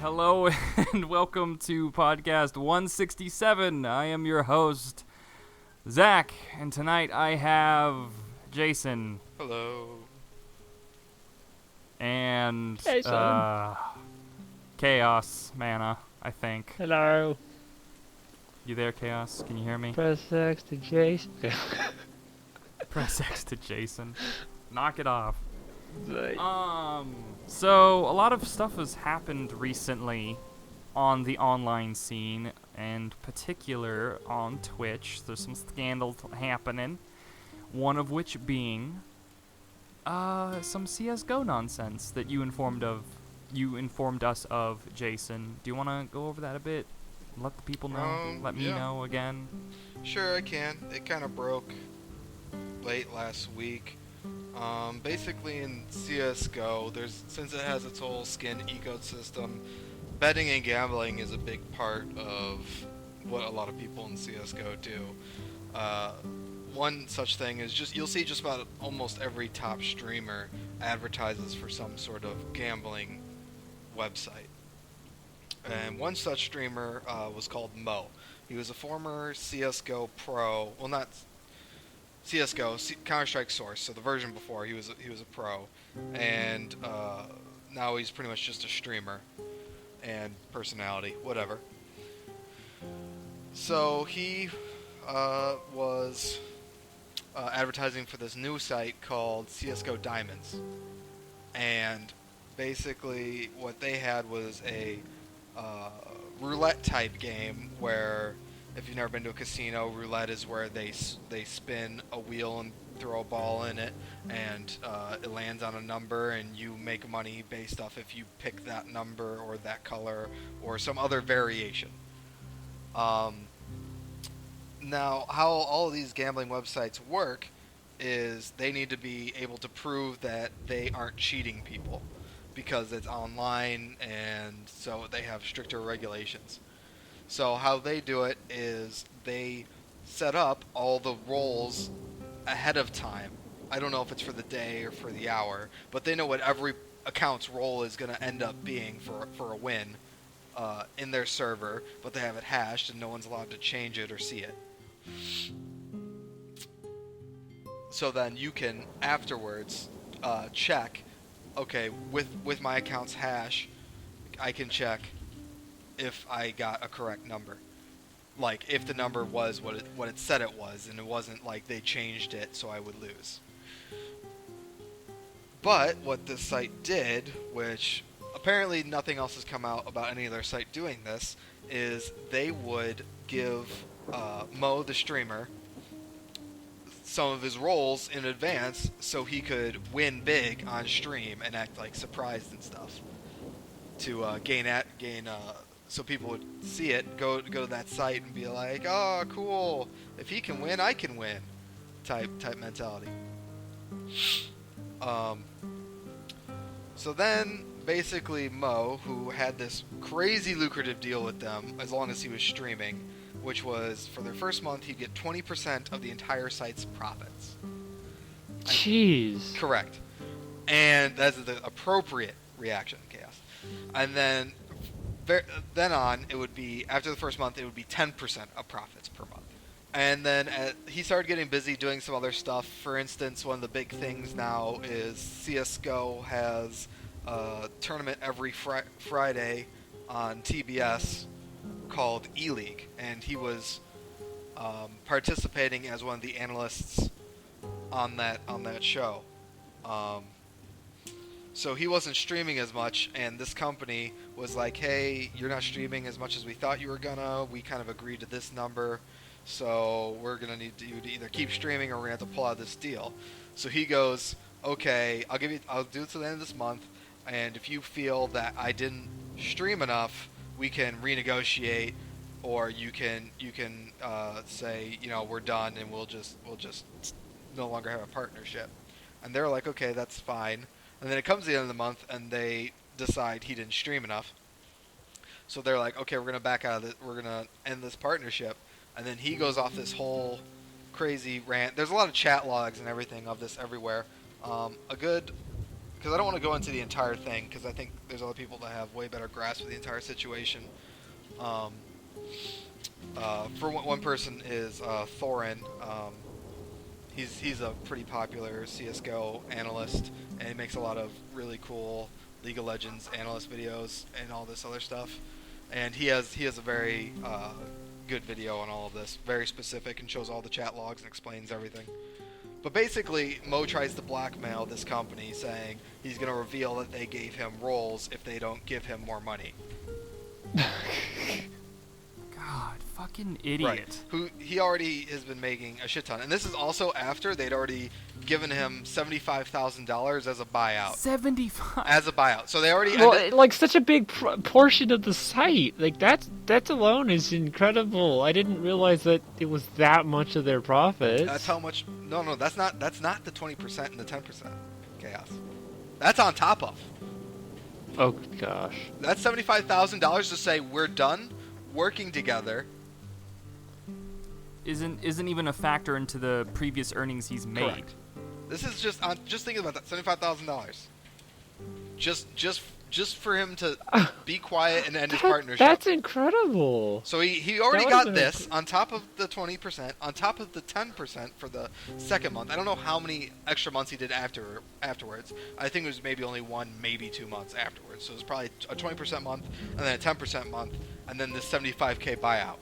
Hello and welcome to podcast 167. I am your host, Zach, and tonight I have Jason. Hello. And Hey, son. Chaos Mana, I think. Hello. You there, Chaos? Can you hear me? Press X to Jason. Press X to Jason. Knock it off. Right. So a lot of stuff has happened recently on the online scene, and particular on Twitch. There's some scandals happening. One of which being some CS:GO nonsense that you informed us of, Jason. Do you want to go over that a bit? Let the people know. Let me know again. Sure, I can. It kind of broke late last week. Basically in CSGO, since it has its whole skin ecosystem, betting and gambling is a big part of what a lot of people in CSGO do. One such thing is you'll see just about almost every top streamer advertises for some sort of gambling website. And one such streamer was called Mo. He was a former CSGO pro. Well, not CS:GO, Counter-Strike Source. So the version before, he was a pro, and now he's pretty much just a streamer and personality, whatever. So he was advertising for this new site called CS:GO Diamonds, and basically what they had was a roulette type game where, if you've never been to a casino, roulette is where they spin a wheel and throw a ball in it, and it lands on a number, and you make money based off if you pick that number or that color or some other variation. Now, how all of these gambling websites work is they need to be able to prove that they aren't cheating people because it's online, and so they have stricter regulations. So how they do it is they set up all the rolls ahead of time. I don't know if it's for the day or for the hour, but they know what every account's roll is going to end up being for a win in their server, but they have it hashed and no one's allowed to change it or see it. So then you can afterwards check, okay, with my account's hash, I can check if I got a correct number. Like, if the number was what it said it was, and it wasn't like they changed it so I would lose. But what this site did, which apparently nothing else has come out about any other site doing this, is they would give Mo, the streamer, some of his rolls in advance so he could win big on stream and act like surprised and stuff to gain so people would see it, go to that site and be like, oh, cool, if he can win, I can win, type mentality. So then, basically, Mo, who had this crazy lucrative deal with them as long as he was streaming, which was, for their first month, he'd get 20% of the entire site's profits. Jeez. Correct. And that's the appropriate reaction, Chaos. And then on, it would be, after the first month, it would be 10% of profits per month. And then he started getting busy doing some other stuff. For instance, one of the big things now is CSGO has a tournament every Friday on TBS called E-League. And he was participating as one of the analysts on that show. So he wasn't streaming as much, and this company was like, hey, you're not streaming as much as we thought you were gonna. We kind of agreed to this number, so we're gonna need you to either keep streaming or we're gonna have to pull out this deal. So he goes, okay, I'll do it to the end of this month, and if you feel that I didn't stream enough, we can renegotiate, or you can say, we're done and we'll just no longer have a partnership. And they're like, okay, that's fine. And then it comes to the end of the month, and they decide he didn't stream enough. So they're like, okay, we're going to back out of it. We're going to end this partnership. And then he goes off this whole crazy rant. There's a lot of chat logs and everything of this everywhere. Because I don't want to go into the entire thing, because I think there's other people that have way better grasp of the entire situation. For one person is Thorin. He's a pretty popular CS:GO analyst, and he makes a lot of really cool League of Legends analyst videos and all this other stuff. And he has a very good video on all of this, very specific, and shows all the chat logs and explains everything. But basically, Mo tries to blackmail this company, saying he's going to reveal that they gave him roles if they don't give him more money. God, fucking idiot. Right. Who he already has been making a shit ton, and this is also after they'd already given him $75,000 as a buyout. 75. As a buyout, so they already. Like such a big portion of the site, like that alone is incredible. I didn't realize that it was that much of their profits. That's how much. No, that's not the 20% and the 10% chaos. That's on top of. Oh gosh. That's $75,000 to say we're done working together. Isn't even a factor into the previous earnings he's made. Correct. This is just thinking about that $75,000. Just for him to be quiet and end his partnership. That's incredible. So he already got this on top of the 20%, on top of the 10% for the second month. I don't know how many extra months he did afterwards. I think it was maybe only 1, maybe 2 months afterwards. So it was probably a 20% month and then a 10% month and then this $75K buyout.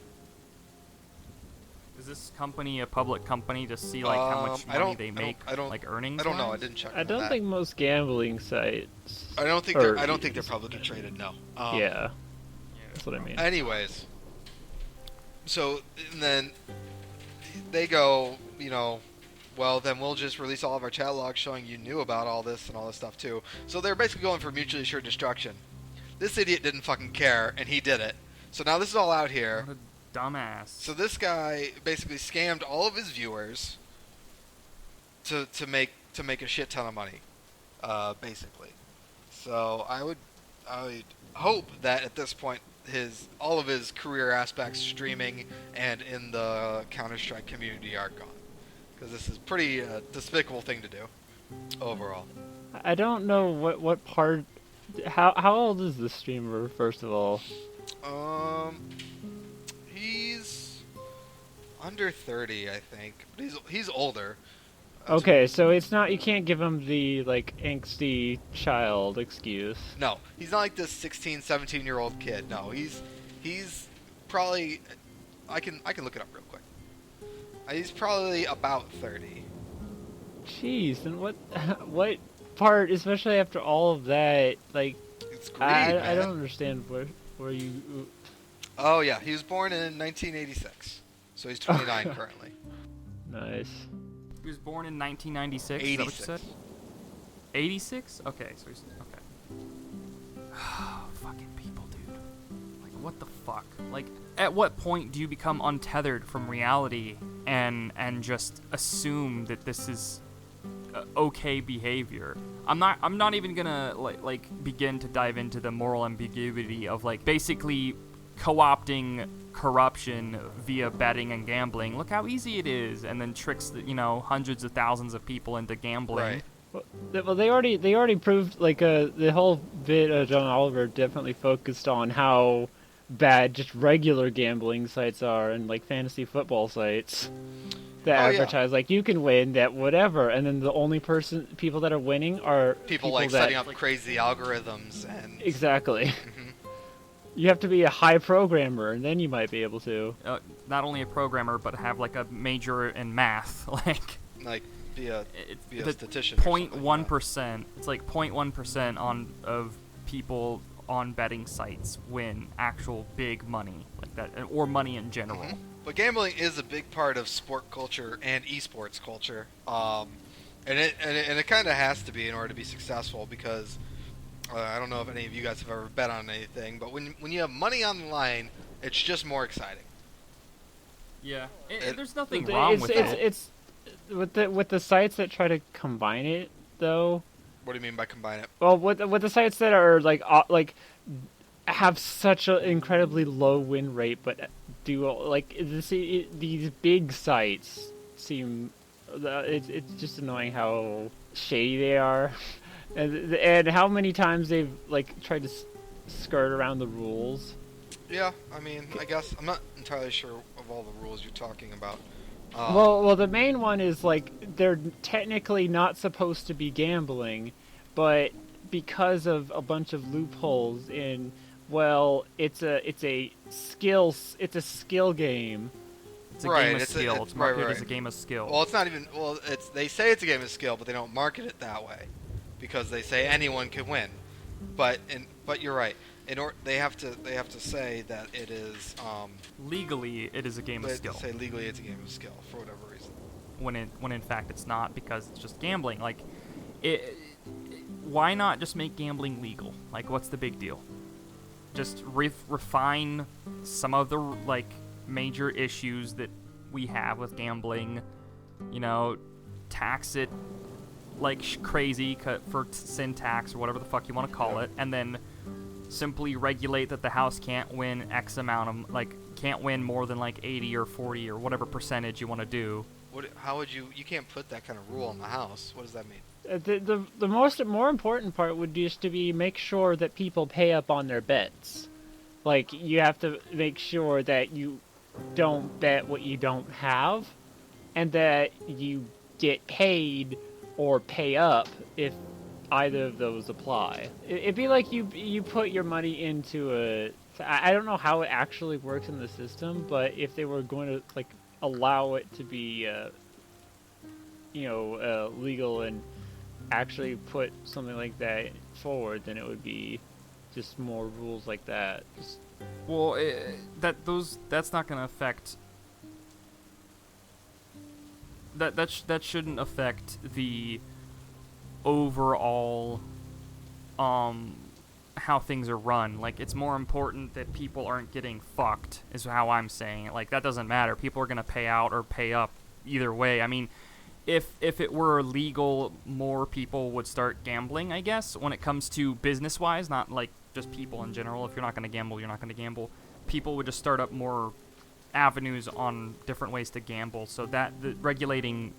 Is this company a public company to see like how much money they make, like earnings? I don't know. I didn't check. I don't think most gambling sites. I don't think they're publicly traded. No. Yeah. That's what I mean. Anyways, so and then they go, well, then we'll just release all of our chat logs showing you knew about all this and all this stuff too. So they're basically going for mutually assured destruction. This idiot didn't fucking care, and he did it. So now this is all out here. What a dumbass. So this guy basically scammed all of his viewers to make a shit ton of money, basically. So I would hope that at this point all of his career aspects, streaming and in the Counter-Strike community, are gone, because this is pretty despicable thing to do overall. I don't know what part. How old is the streamer, first of all? He's under 30, I think. But he's older. Okay, so it's not, you can't give him the like angsty child excuse. No, he's not like this 16, 17-year-old kid. No, he's probably, I can look it up real quick. He's probably about 30. Jeez, and what part, especially after all of that, like It's greedy, man. I don't understand where you. Oh yeah, he was born in 1986, so he's 29 currently. Nice. He was born in 1996. 86. Is that what you said? 86? Okay, so he's okay. Fucking people, dude. Like, what the fuck? Like, at what point do you become untethered from reality and just assume that this is okay behavior? I'm not even gonna like begin to dive into the moral ambiguity of like basically co-opting corruption via betting and gambling. Look how easy it is, and then tricks hundreds of thousands of people into gambling. Right. Well, they already proved, like, the whole bit John Oliver definitely focused on how bad just regular gambling sites are, and like fantasy football sites that advertise like you can win that whatever, and then the only people that are winning are people like setting up crazy algorithms and exactly. Mhm. You have to be a high programmer, and then you might be able to. Not only a programmer, but have like a major in math, like be a statistician. 0.1%. It's like 0.1% of people on betting sites win actual big money like that, or money in general. Mm-hmm. But gambling is a big part of sport culture and esports culture, and it kind of has to be in order to be successful, because I don't know if any of you guys have ever bet on anything, but when you have money on the line, it's just more exciting. Yeah, there's nothing wrong with it. It's with the sites that try to combine it, though. What do you mean by combine it? Well, with the sites that are like have such an incredibly low win rate, but do like these big sites seem it's just annoying how shady they are, and how many times they've like tried to skirt around the rules. Yeah, I mean, I guess I'm not entirely sure of all the rules you're talking about. Well, the main one is like they're technically not supposed to be gambling, but because of a bunch of loopholes in, well, it's a skill game. It's a Right, game of it's a- skill. it's- It's marketed right. as a game of skill. Well, it's not even. Well, they say it's a game of skill, but they don't market it that way, because they say anyone can win. But you're right. They have to say that it is. Legally, it is a game of They skill. say legally it's a game of skill for whatever reason. When in fact it's not, because it's just gambling. Like, why not just make gambling legal? Like, what's the big deal? Just refine some of the like major issues that we have with gambling. You know, tax it like crazy for sin tax or whatever the fuck you want to call it, and then simply regulate that the house can't win X amount of can't win more than like 80 or 40 or whatever percentage you want to do. How would you can't put that kind of rule in the house? What does that mean? The more important part would just to be make sure that people pay up on their bets. Like, you have to make sure that you don't bet what you don't have, and that you get paid or pay up if either of those apply. It'd be like you put your money into a. I don't know how it actually works in the system, but if they were going to like allow it to be, legal and actually put something like that forward, then it would be just more rules like that. Well, that's not going to affect. That shouldn't affect the overall how things are run. Like, it's more important that people aren't getting fucked, is how I'm saying it. Like, that doesn't matter. People are going to pay out or pay up either way. I mean, if it were legal, more people would start gambling, I guess, when it comes to business-wise, not like just people in general. If you're not going to gamble, you're not going to gamble. People would just start up more avenues on different ways to gamble, so that regulating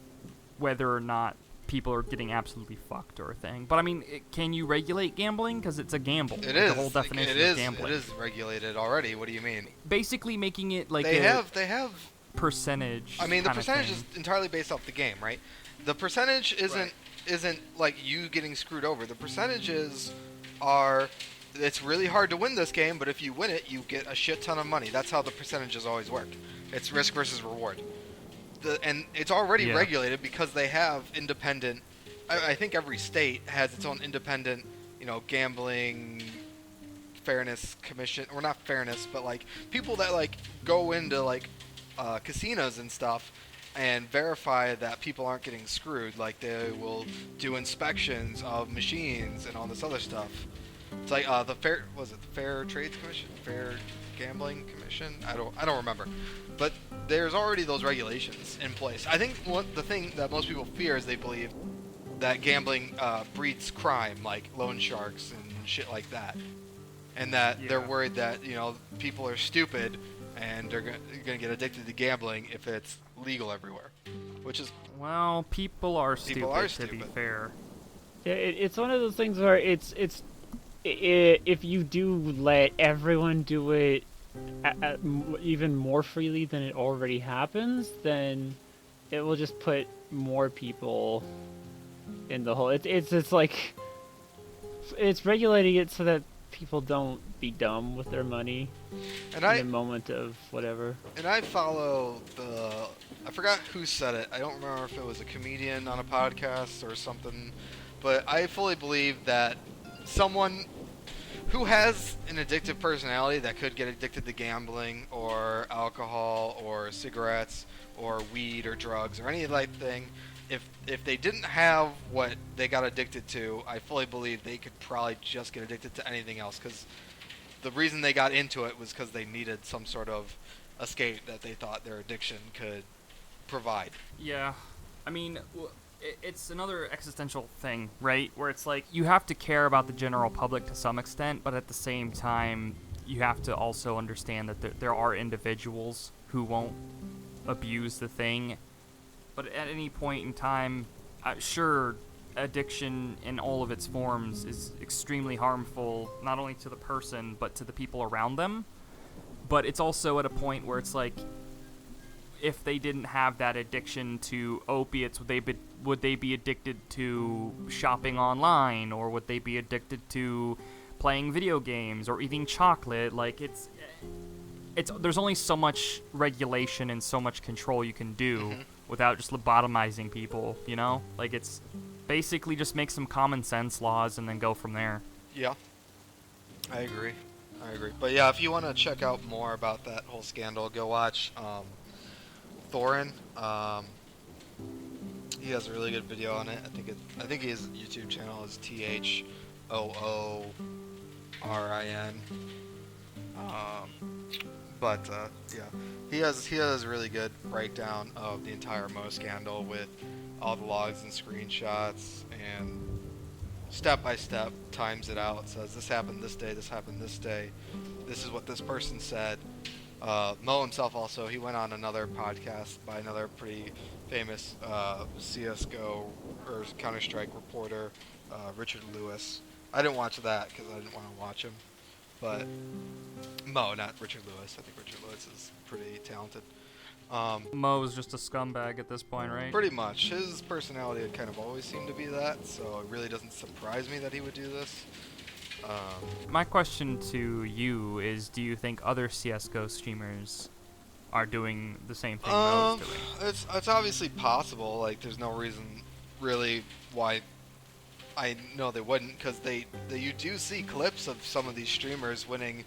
whether or not people are getting absolutely fucked or a thing. But I mean, can you regulate gambling? Because it's a gamble. It like is. The whole definition of gambling. It is regulated already. What do you mean? Basically making it like They have percentage. I mean, the kinda percentage thing. is entirely based off the game, right? The percentage isn't like you getting screwed over. The percentages are. It's really hard to win this game, but if you win it, you get a shit ton of money. That's how the percentages always work. It's risk versus reward. And it's already regulated because they have independent. I think every state has its own independent, gambling fairness commission, or not fairness, but like people that like go into like casinos and stuff and verify that people aren't getting screwed. Like, they will do inspections of machines and all this other stuff. It's like the Fair Trades Commission, Fair Gambling Commission. I don't remember, but there's already those regulations in place. I think the thing that most people fear is they believe that gambling breeds crime, like loan sharks and shit like that, and that they're worried that people are stupid and they're gonna get addicted to gambling if it's legal everywhere, which is people are stupid. To be fair, yeah, it's one of those things where if you do let everyone do it even more freely than it already happens, then it will just put more people in the hole. It's like it's regulating it so that people don't be dumb with their money in the moment of whatever. And I follow I forgot who said it. I don't remember if it was a comedian on a podcast or something, but I fully believe that someone who has an addictive personality that could get addicted to gambling or alcohol or cigarettes or weed or drugs or any like thing, if they didn't have what they got addicted to, I fully believe they could probably just get addicted to anything else, because the reason they got into it was because they needed some sort of escape that they thought their addiction could provide. Yeah, I mean, it's another existential thing, right? Where it's like you have to care about the general public to some extent, but at the same time, you have to also understand that there are individuals who won't abuse the thing, but at any point in time, sure, addiction in all of its forms is extremely harmful, not only to the person, but to the people around them. But it's also at a point where it's like, if they didn't have that addiction to opiates, would they be addicted to shopping online, or would they be addicted to playing video games or eating chocolate? Like, it's there's only so much regulation and so much control you can do without just lobotomizing people, you know? Like, it's basically just make some common sense laws and then go from there. Yeah, I agree. But yeah, if you want to check out more about that whole scandal, go watch Thorin. He has a really good video on it. I think his YouTube channel is THOORIN. Yeah, he has a really good breakdown of the entire Mo scandal with all the logs and screenshots, and step by step times it out. Says this happened this day, this happened this day, this is what this person said. Mo himself also, he went on another podcast by another pretty famous CSGO or Counter-Strike reporter, Richard Lewis. I didn't watch that because I didn't want to watch him. But Mo, not Richard Lewis. I think Richard Lewis is pretty talented. Mo's just a scumbag at this point, right? Pretty much. His personality had kind of always seemed to be that, so it really doesn't surprise me that he would do this. My question to you is, do you think other CSGO streamers are doing the same thing Mo's doing? It's obviously possible. Like, there's no reason really why I know they wouldn't, because you do see clips of some of these streamers winning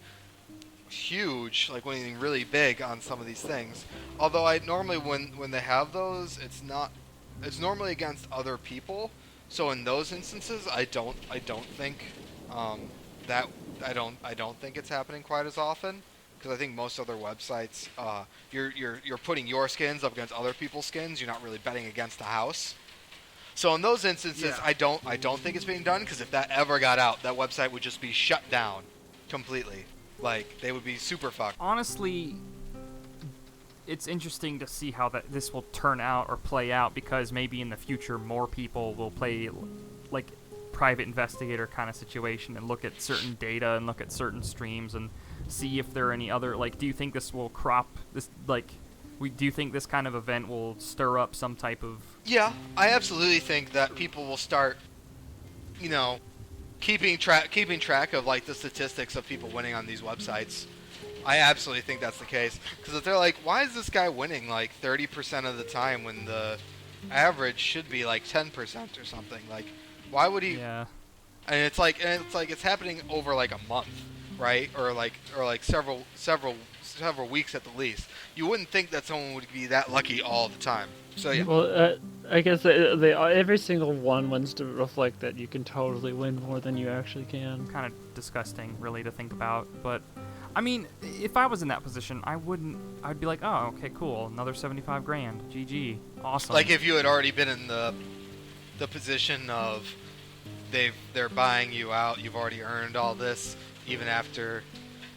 huge, like winning really big on some of these things. Although I normally, when they have those, it's normally against other people. So in those instances, I don't think that I don't think it's happening quite as often, because I think most other websites, you're putting your skins up against other people's skins. You're not really betting against the house. So in those instances, yeah. I don't think it's being done, because if that ever got out, that website would just be shut down completely. Like, they would be super fucked. Honestly, it's interesting to see how this will turn out or play out, because maybe in the future more people will play like private investigator kind of situation and look at certain data and look at certain streams and see if there are any other, like, do you think this will do you think this kind of event will stir up some type of... Yeah, I absolutely think that people will start, keeping track of, like, the statistics of people winning on these websites. I absolutely think that's the case. Because if they're like, why is this guy winning, like, 30% of the time when the average should be, like, 10% or something? Like, why would he... Yeah. And it's like it's happening over, like, a month, right? Or several weeks at the least. You wouldn't think that someone would be that lucky all the time. So yeah. Well, I guess they every single one wants to reflect that you can totally win more than you actually can. Kind of disgusting, really, to think about. But I mean, if I was in that position, I'd be like, oh, okay, cool, another 75 grand, GG, awesome. Like if you had already been in the position of they're buying you out, you've already earned all this, even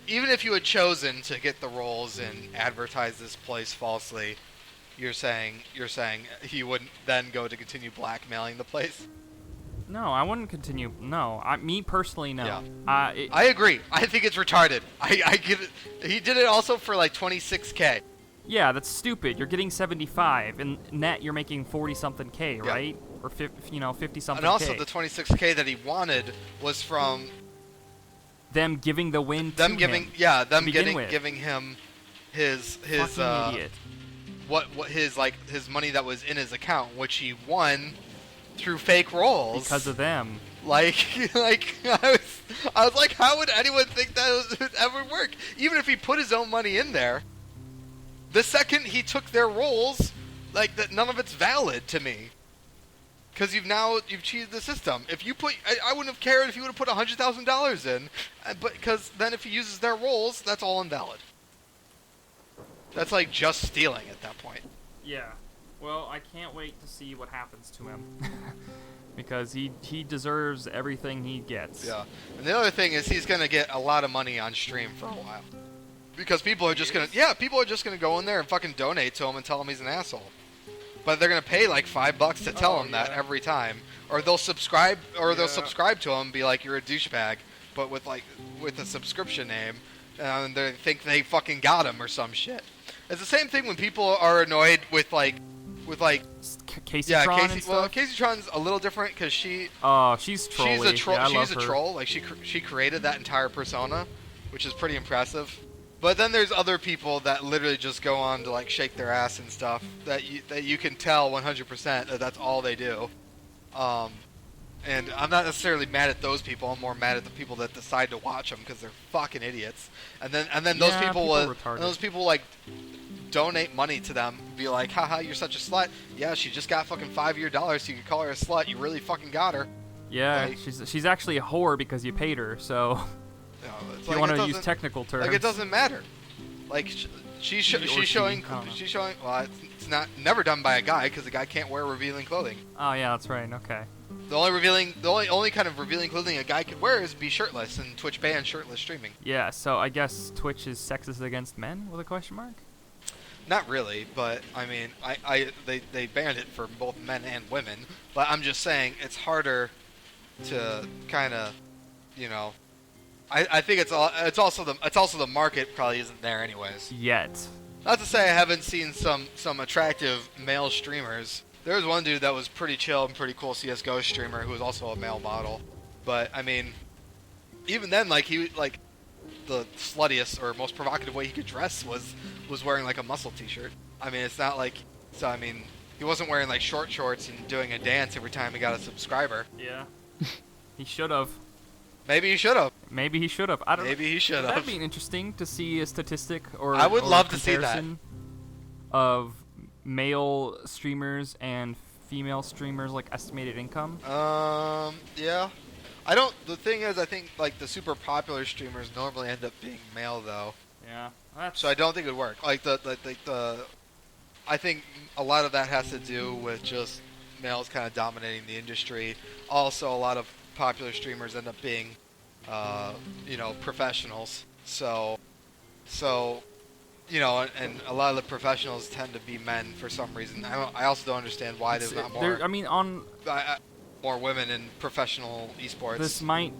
if you had chosen to get the roles and advertise this place falsely, you're saying he wouldn't then go to continue blackmailing the place? No, I wouldn't continue. No, me personally, no. Yeah. I agree. I think it's retarded. I get it. He did it also for like 26K. Yeah, that's stupid. You're getting 75, and net you're making 40-something K, right? Or 50-something K. And also the 26K that he wanted was from them giving the win them to giving him. Yeah, them giving him his fucking idiot. What his money that was in his account, which he won through fake rolls because of them. I was like, how would anyone think that would ever work? Even if he put his own money in there, the second he took their rolls, like, that, none of it's valid to me. Because you've cheated the system. If you I wouldn't have cared if you would have put $100,000 in, but because then if he uses their rolls, that's all invalid. That's like just stealing at that point. Yeah. Well, I can't wait to see what happens to him. Because he deserves everything he gets. Yeah. And the other thing is he's going to get a lot of money on stream for a while. Because people are just going to go in there and fucking donate to him and tell him he's an asshole. but they're gonna pay like $5 to tell him that every time, or they'll subscribe, they'll subscribe to him and be like, you're a douchebag, but with a subscription name, and they think they fucking got him or some shit. It's the same thing when people are annoyed with Casey Tron and stuff? Well, Casey Tron's a little different because she's trolly. a troll. Yeah, she's a troll. Like she created that entire persona, which is pretty impressive. But then there's other people that literally just go on to like shake their ass and stuff that you can tell 100% that that's all they do. And I'm not necessarily mad at those people. I'm more mad at the people that decide to watch them because they're fucking idiots. And then those people like donate money to them, be like, haha, you're such a slut. Yeah, she just got fucking $5 so you can call her a slut. You really fucking got her. Yeah, like, she's actually a whore because you paid her. So if you want to use technical terms, like it doesn't matter. Like she's showing. Well, it's never done by a guy because the guy can't wear revealing clothing. Oh yeah, that's right. Okay. The only kind of revealing clothing a guy could wear is be shirtless, and Twitch bans shirtless streaming. Yeah, so I guess Twitch is sexist against men with a question mark? Not really, but I mean, they banned it for both men and women. But I'm just saying it's harder to kind of, I think it's also the market probably isn't there anyways. Yet. Not to say I haven't seen some attractive male streamers. There was one dude that was pretty chill and pretty cool CS:GO streamer who was also a male model. But I mean, even then, like the sluttiest or most provocative way he could dress was wearing like a muscle t-shirt. I mean, it's not like he wasn't wearing like short shorts and doing a dance every time he got a subscriber. Yeah. He should have. Maybe he should have. I don't know. Maybe he should have. That'd be interesting to see a statistic or I would love a to see that. comparison of male streamers and female streamers, like estimated income. Yeah. The thing is, I think like the super popular streamers normally end up being male though. Yeah. So I don't think it would work. Like I think a lot of that has to do with just males kind of dominating the industry. Also, a lot of popular streamers end up being, professionals. So, and a lot of the professionals tend to be men for some reason. I also don't understand why there's not more. More women in professional esports. This might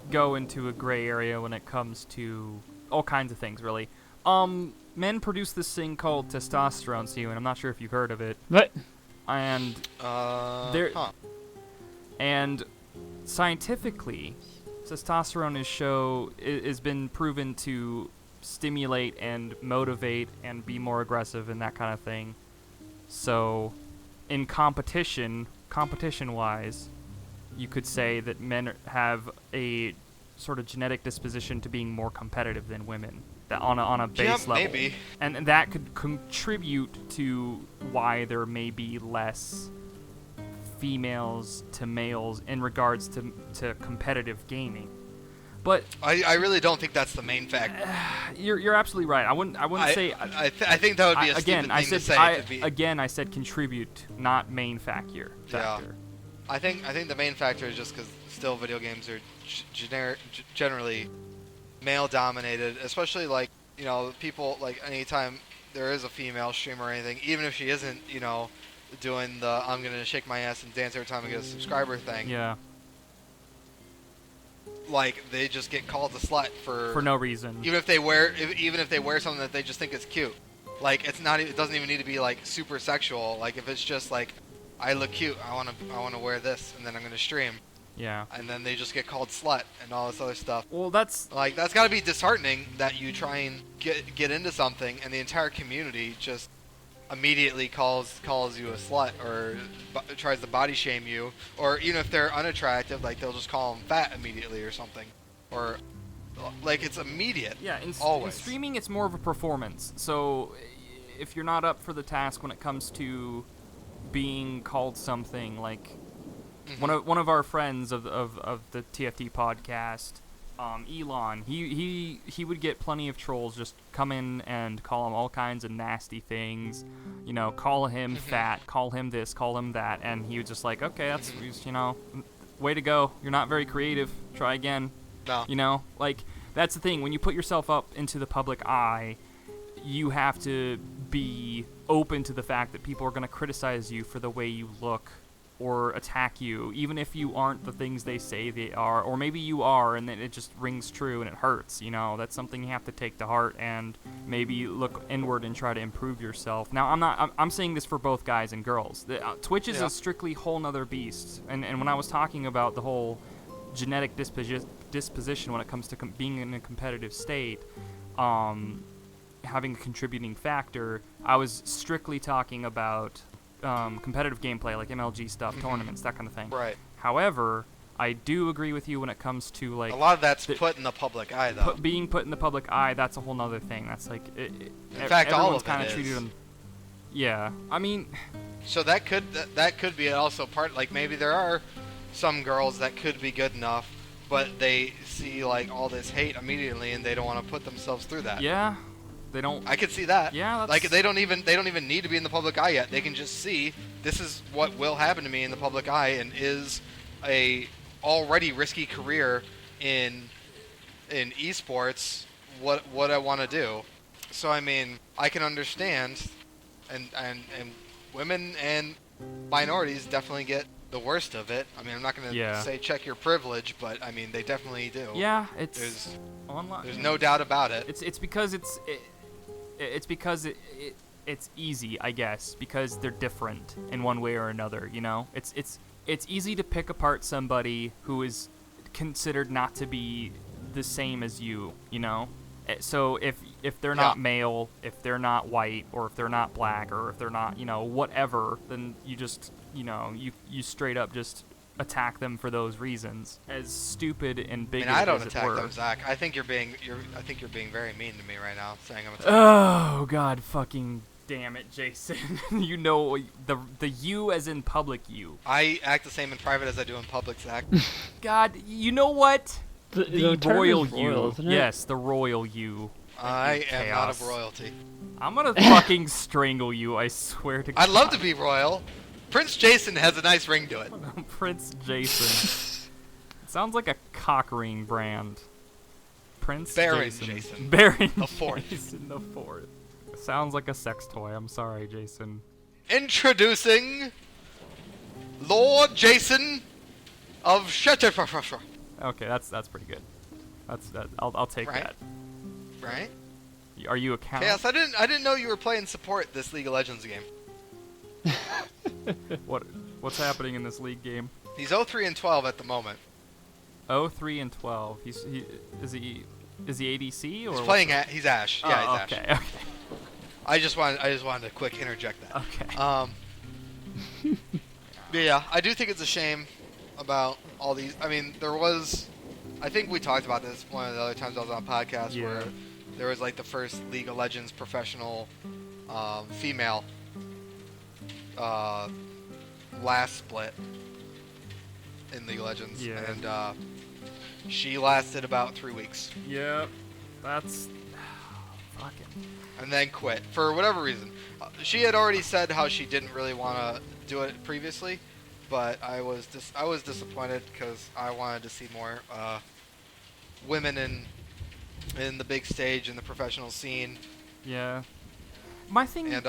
go into a gray area when it comes to all kinds of things, really. Men produce this thing called testosterone, and I'm not sure if you've heard of it. What? And and scientifically, testosterone has been proven to stimulate and motivate and be more aggressive and that kind of thing. So, in competition-wise, you could say that men have a sort of genetic disposition to being more competitive than women, that on a base level. Maybe. And that could contribute to why there may be less females to males in regards to competitive gaming. But I really don't think that's the main factor. You're absolutely right. I wouldn't say. I think that would be a stupid thing to say. Again, I said contribute, not main factor. Yeah. I think the main factor is just because still video games are generally male dominated, especially like people like anytime there is a female streamer or anything, even if she isn't doing the I'm gonna shake my ass and dance every time I get a subscriber thing. Yeah. Like they just get called a slut for no reason. Even if they wear something that they just think is cute. Like it doesn't even need to be like super sexual. Like if it's just like I look cute, I wanna wear this and then I'm gonna stream. Yeah. And then they just get called slut and all this other stuff. Well, that's gotta be disheartening that you try and get into something and the entire community just immediately calls you a slut or tries to body shame you, or even if they're unattractive, like they'll just call them fat immediately or something, or like it's immediate. Yeah, in always. Streaming, it's more of a performance. So if you're not up for the task when it comes to being called something, like one of our friends of the TFT podcast, Elon, he would get plenty of trolls just come in and call him all kinds of nasty things, call him fat, call him this, call him that, and he was just like, okay, that's way to go, you're not very creative, try again. No. Like that's the thing, when you put yourself up into the public eye, you have to be open to the fact that people are going to criticize you for the way you look or attack you, even if you aren't the things they say they are, or maybe you are, and then it just rings true and it hurts. That's something you have to take to heart and maybe look inward and try to improve yourself. Now, I'm saying this for both guys and girls. Twitch is a strictly whole nother beast, and when I was talking about the whole genetic disposition when it comes to being in a competitive state, having a contributing factor, I was strictly talking about competitive gameplay, like MLG stuff, tournaments, that kind of thing. Right. However, I do agree with you when it comes to like a lot of that's put in the public eye, though. Being put in the public eye, that's a whole nother thing. That's like, in fact, all of kind it of treated is. them. Yeah, I mean. So that could be also part. Like maybe there are some girls that could be good enough, but they see like all this hate immediately, and they don't want to put themselves through that. Yeah. They don't. I could see that. Yeah, that's... like they don't even need to be in the public eye yet. They can just see this is what will happen to me in the public eye, and is a already risky career in esports what I want to do. So I mean, I can understand, and women and minorities definitely get the worst of it. I mean, I'm not going to say check your privilege, but I mean they definitely do. Yeah, there's no doubt about it. It's because it's easy, I guess, because they're different in one way or another. It's easy to pick apart somebody who is considered not to be the same as you. So if they're not male, if they're not white, or if they're not black, or if they're not whatever, then you just you straight up just attack them for those reasons. As stupid and bigoted I don't as it attack were. them, Zach. I think you're being very mean to me right now, saying I'm attacking. Oh God, fucking damn it, Jason! The you as in public you. I act the same in private as I do in public, Zach. God, you know what? The royal you. Royal, isn't it? Yes, the royal you. I am not of royalty. I'm gonna fucking strangle you, I swear to God. I'd love to be royal. Prince Jason has a nice ring to it. Prince Jason. It sounds like a cock ring brand. Prince Baron Jason. Jason. Baron the Fourth. Jason the Fourth. Sounds like a sex toy. I'm sorry, Jason. Introducing Lord Jason of Shetterfruffer. Okay, that's pretty good. I'll take that. Right? Are you a count? Chaos, I didn't know you were playing support this League of Legends game. What's happening in this league game? He's 0-3-12 at the moment. 0-3-12. Is he ADC or he's playing he's Ashe. Yeah, he's okay, Ashe. Okay. I just wanted to quick interject that. Okay. But yeah, I do think it's a shame about all these. I mean, I think we talked about this one of the other times I was on a podcast where there was like the first League of Legends professional female last split in League of Legends, and she lasted about 3 weeks. Yep, that's fucking. And then quit for whatever reason. She had already said how she didn't really want to do it previously, but I was disappointed because I wanted to see more women in the big stage in the professional scene. Yeah. My thing. And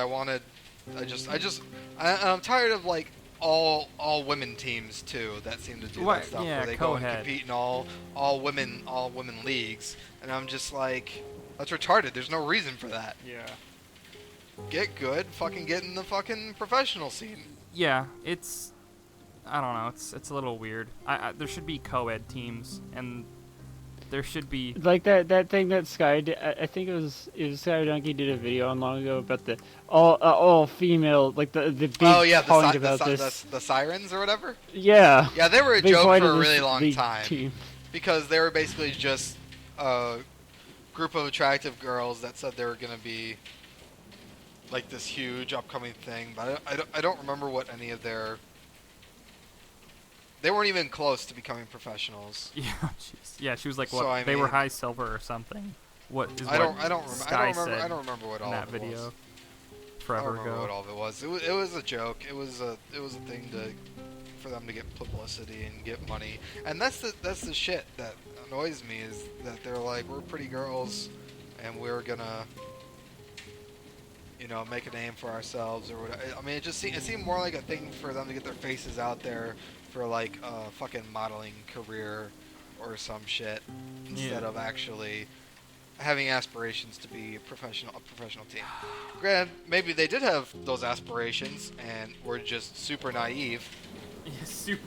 I'm tired of like all women teams too that seem to do that stuff where they go and compete in all women leagues, and I'm just like, that's retarded. There's no reason for that. Yeah. Get good, fucking get in the fucking professional scene. Yeah, I don't know. It's a little weird. There should be co-ed teams, and there should be like that thing that Sky did. I think it was Sky Donkey did a video on long ago about the all female, like the big point about this. The sirens or whatever. Yeah. Yeah, they were a joke for a really long time team. because they were basically just a group of attractive girls that said they were gonna be like this huge upcoming thing, but I don't remember what any of their. They weren't even close to becoming professionals. Yeah, jeez. Yeah, she was like, what? So, they were high silver or something. What is? I don't remember what all in that of it video. was. Forever I don't remember ago. what all of it was. It was a joke. It was a thing for them to get publicity and get money. And that's the shit that annoys me is that they're like, we're pretty girls, and we're gonna make a name for ourselves or whatever. I mean, it seemed more like a thing for them to get their faces out there for like a fucking modeling career or some shit instead of actually having aspirations to be a professional team. Granted, maybe they did have those aspirations and were just super naive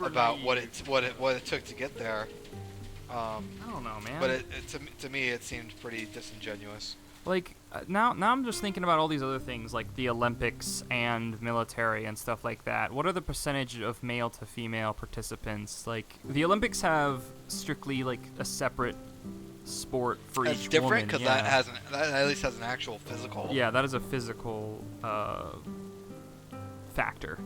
about naive. what it took to get there. I don't know, man. But to me, it seemed pretty disingenuous. Like now I'm just thinking about all these other things like the Olympics and military and stuff like that. What are the percentage of male to female participants? Like the Olympics have strictly like a separate sport for That's each different woman. because Yeah. that at least has an actual physical. Yeah, that is a physical factor.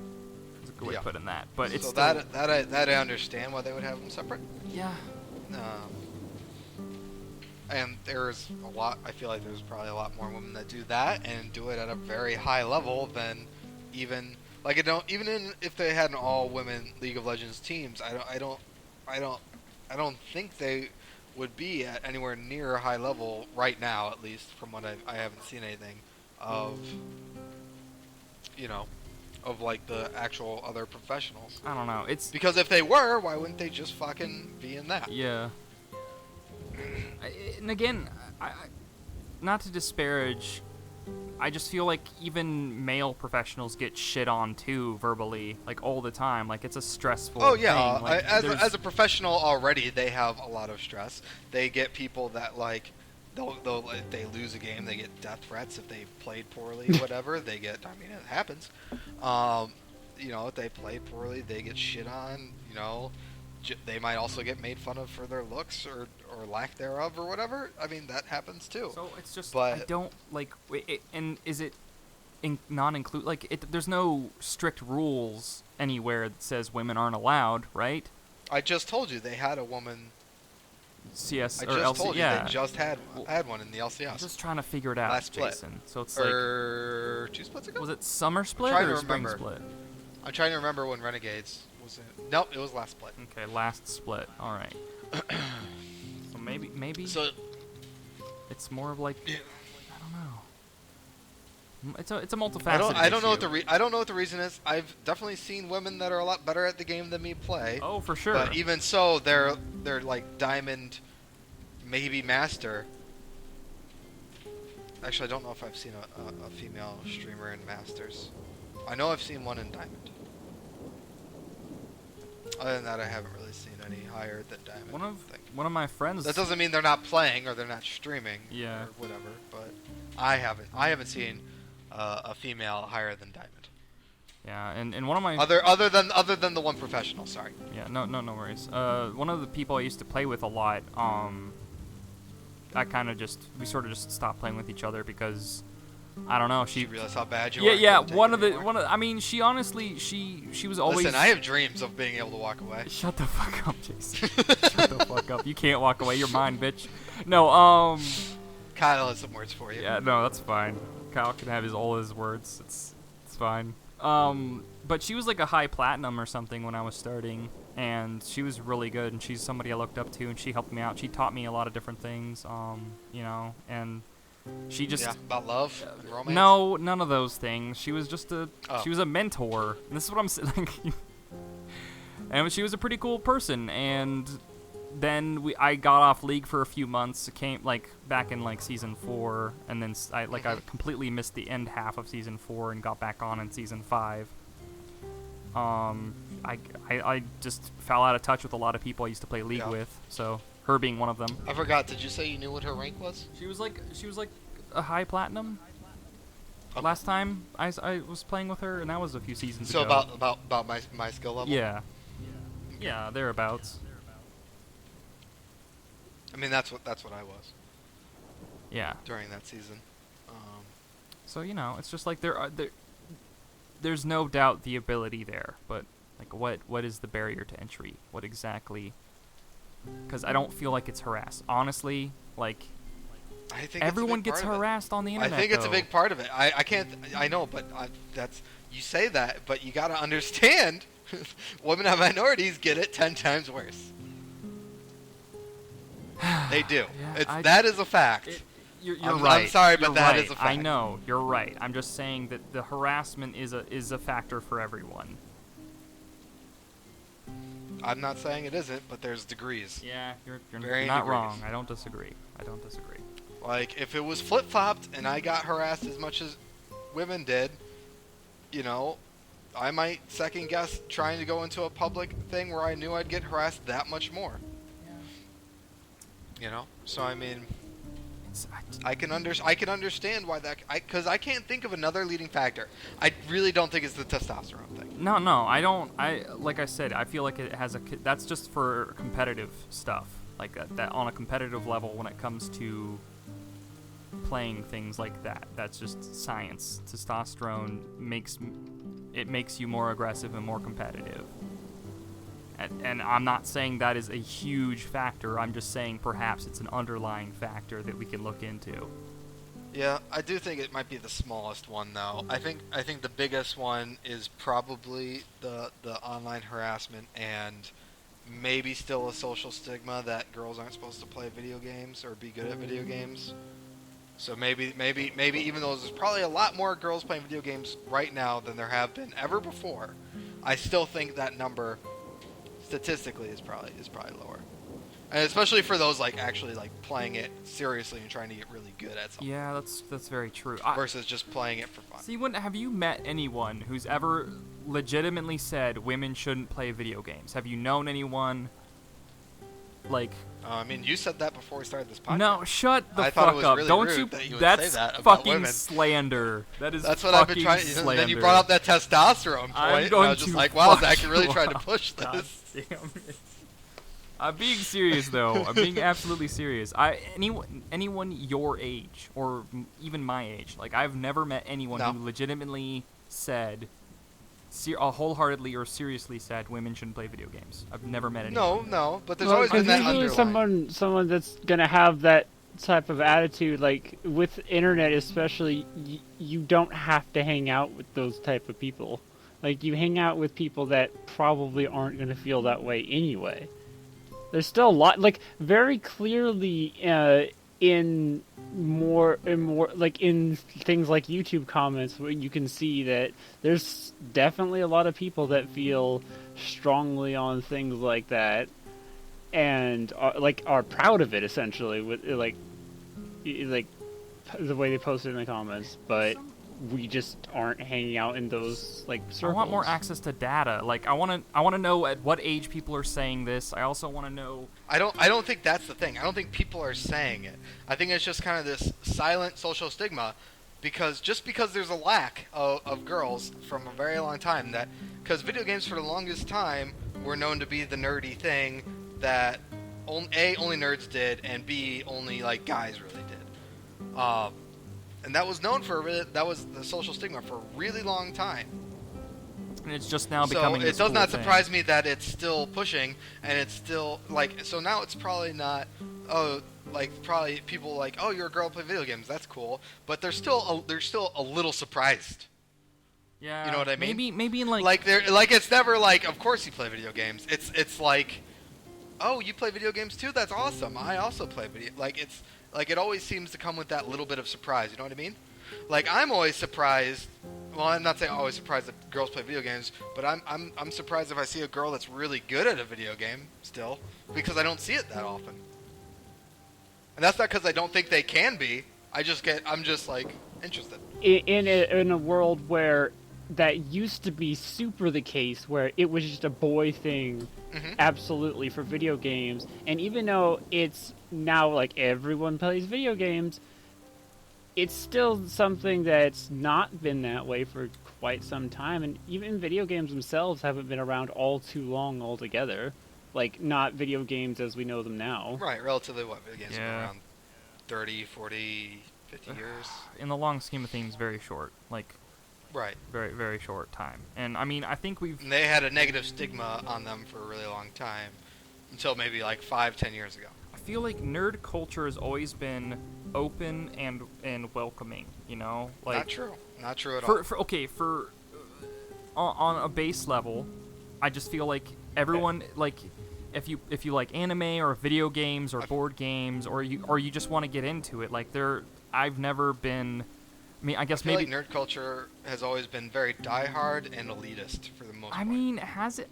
Is a good way to put in that. But it's so still, that I understand why they would have them separate. yeah. And there's a lot. I feel like there's probably a lot more women that do that and do it at a very high level than even like if they had an all women League of Legends teams. I don't think they would be at anywhere near a high level right now, at least from what I haven't seen anything of of like the actual other professionals. I don't know. It's Because if they were, why wouldn't they just fucking be in that? yeah. And again, I not to disparage, I just feel like even male professionals get shit on too verbally, like all the time. Like it's a stressful. Oh yeah, thing. Like, as a professional already, they have a lot of stress. They get people that like they'll if they lose a game, they get death threats. If they played poorly, whatever, they get. I mean, it happens. If they play poorly, they get shit on. They might also get made fun of for their looks or lack thereof or whatever. I mean, that happens too. So it's just But- I don't like it, and is it non-include like it? There's no strict rules anywhere that says women aren't allowed, right? I just told you they had a woman. CS I or just LC, told you yeah. they just had one in the LCS. I'm just trying to figure it out, Last split. Jason. So it's like, Or 2 splits ago? was it summer split trying or to spring remember. split? I'm trying to remember when Renegades was it. Nope, it was last split. Okay, last split. All right. So maybe So it's more of like Yeah. I don't know. It's a multifaceted. I don't know issue. I don't know what the reason is. I've definitely seen women that are a lot better at the game than me play. Oh, for sure. But even so, they're like diamond, maybe master. Actually, I don't know if I've seen a female streamer in masters. I know I've seen one in diamond. Other than that, I haven't really seen any higher than diamond. One of my friends. That doesn't mean they're not playing or they're not streaming. Yeah. Or whatever. But I haven't seen a female higher than diamond. Yeah, and one of my Other than the one professional. Sorry. yeah no worries. One of the people I used to play with a lot. We sort of just stopped playing with each other because I don't know. She realized how bad you Yeah, were. yeah. Couldn't take it anymore. I mean, she honestly, she was always. Listen, I have dreams of being able to walk away. Shut the fuck up, Jason. Shut the fuck up. You can't walk away. You're mine, bitch. No, Kyle has some words for you. yeah, no, that's fine. Kyle can have all his words. It's fine. But she was like a high platinum or something when I was starting, and she was really good. And she's somebody I looked up to, and she helped me out. She taught me a lot of different things. And she just. Yeah, about love and romance. No, none of those things. She was just Oh. she was a mentor. And this is what I'm saying. And she was a pretty cool person. And then I got off League for a few months. It came back in season 4, and then I completely missed the end half of season 4 and got back on in season 5. I just fell out of touch with a lot of people I used to play League with. So her being one of them. I forgot. Did you say you knew what her rank was? She was like a high platinum. Okay. Last time I was playing with her, and that was a few seasons So ago. about my skill level. Yeah, thereabouts. I mean that's what I was Yeah. during that season. So it's just like there's no doubt the ability there, but what is the barrier to entry? What exactly? Because I don't feel like it's harassed. Honestly, I think everyone it's a big gets part of it. harassed on the internet. I think it's a though. big part of it. I can't. I know, but that's you say that, but you gotta understand, women and minorities get it 10 times worse. They do. Yeah, That is a fact. You're right. I'm sorry, but You're that right. is a fact. I know. You're right. I'm just saying that the harassment is a factor for everyone. I'm not saying it isn't, but there's degrees. Yeah, you're Varying not degrees. wrong. I don't disagree. Like, if it was flip-flopped and I got harassed as much as women did, you know, I might second-guess trying to go into a public thing where I knew I'd get harassed that much more. You know? So, I mean, I can understand why that... Because I can't think of another leading factor. I really don't think it's the testosterone thing. No, I don't. Like I said, I feel like it has that's just for competitive stuff. Like that on a competitive level when it comes to playing things like that. That's just science. Testosterone makes you more aggressive and more competitive. And I'm not saying that is a huge factor. I'm just saying perhaps it's an underlying factor that we can look into. Yeah, I do think it might be the smallest one, though. I think the biggest one is probably the online harassment and maybe still a social stigma that girls aren't supposed to play video games or be good at video games. So maybe even though there's probably a lot more girls playing video games right now than there have been ever before, I still think that number statistically is probably lower. And especially for those like actually like playing it seriously and trying to get really good at something. Yeah, that's very true. Versus just playing it for fun. See, have you met anyone who's ever legitimately said women shouldn't play video games? Have you known anyone like... I mean, you said that before we started this podcast. No, shut the I thought it fuck was up. really Don't rude you... that you would That's say that about fucking women. slander. That's what I've been trying. Slander. Then you brought up that testosterone point. I'm And going I was just to like, wow, fuck Zach, you're really you trying to up. push God this. damn it. I'm being serious though. I'm being absolutely serious. Anyone your age or even my age, like I've never met anyone No. who legitimately said, wholeheartedly or seriously said, women shouldn't play video games. I've never met anyone. No, but there's always been that usually underlying. someone that's gonna have that type of attitude, like with internet especially, you don't have to hang out with those type of people. Like you hang out with people that probably aren't gonna feel that way anyway. There's still a lot, like very clearly in more like in things like YouTube comments, where you can see that there's definitely a lot of people that feel strongly on things like that, and are proud of it essentially with like the way they post it in the comments, but we just aren't hanging out in those like circles. I want more access to data. Like I want to know at what age people are saying this. I also want to know. I don't think that's the thing. I don't think people are saying it. I think it's just kind of this silent social stigma, because there's a lack of girls from a very long time, that because video games for the longest time were known to be the nerdy thing that only nerds did, and B, only like guys really did. And that was known that was the social stigma for a really long time. And it's just now becoming. So it does not surprise me that it's still pushing, and it's still like. So now it's probably not. Oh, like probably people like, oh, you're a girl, play video games. That's cool. But they're still a little surprised. Yeah. You know what I mean? Maybe in it's never like, of course you play video games. It's like, oh, you play video games too? That's awesome. I also play video. Like it always seems to come with that little bit of surprise. You know what I mean? Like I'm always surprised. Well, I'm not saying always surprised that girls play video games, but I'm surprised if I see a girl that's really good at a video game still, because I don't see it that often. And that's not because I don't think they can be. I'm just like interested. In a world where that used to be super the case, where it was just a boy thing, absolutely, for video games, and even though it's now like everyone plays video games, it's still something that's not been that way for quite some time, and even video games themselves haven't been around all too long altogether. Like, not video games as we know them now. Right, relatively what? Video games have been Yeah. around 30, 40, 50 years? in the long scheme of things, very short. Like Right. very very short time. And I mean, I think we've. And they had a negative stigma on them for a really long time, until maybe like 5-10 years ago. I feel like nerd culture has always been open and welcoming. You know, like Not true. Not true at all. On a base level, I just feel like everyone if you like anime or video games or board games or you just want to get into it, like I've never been. I mean, I guess I feel maybe like nerd culture has always been very diehard and elitist for the most part. I mean, has it?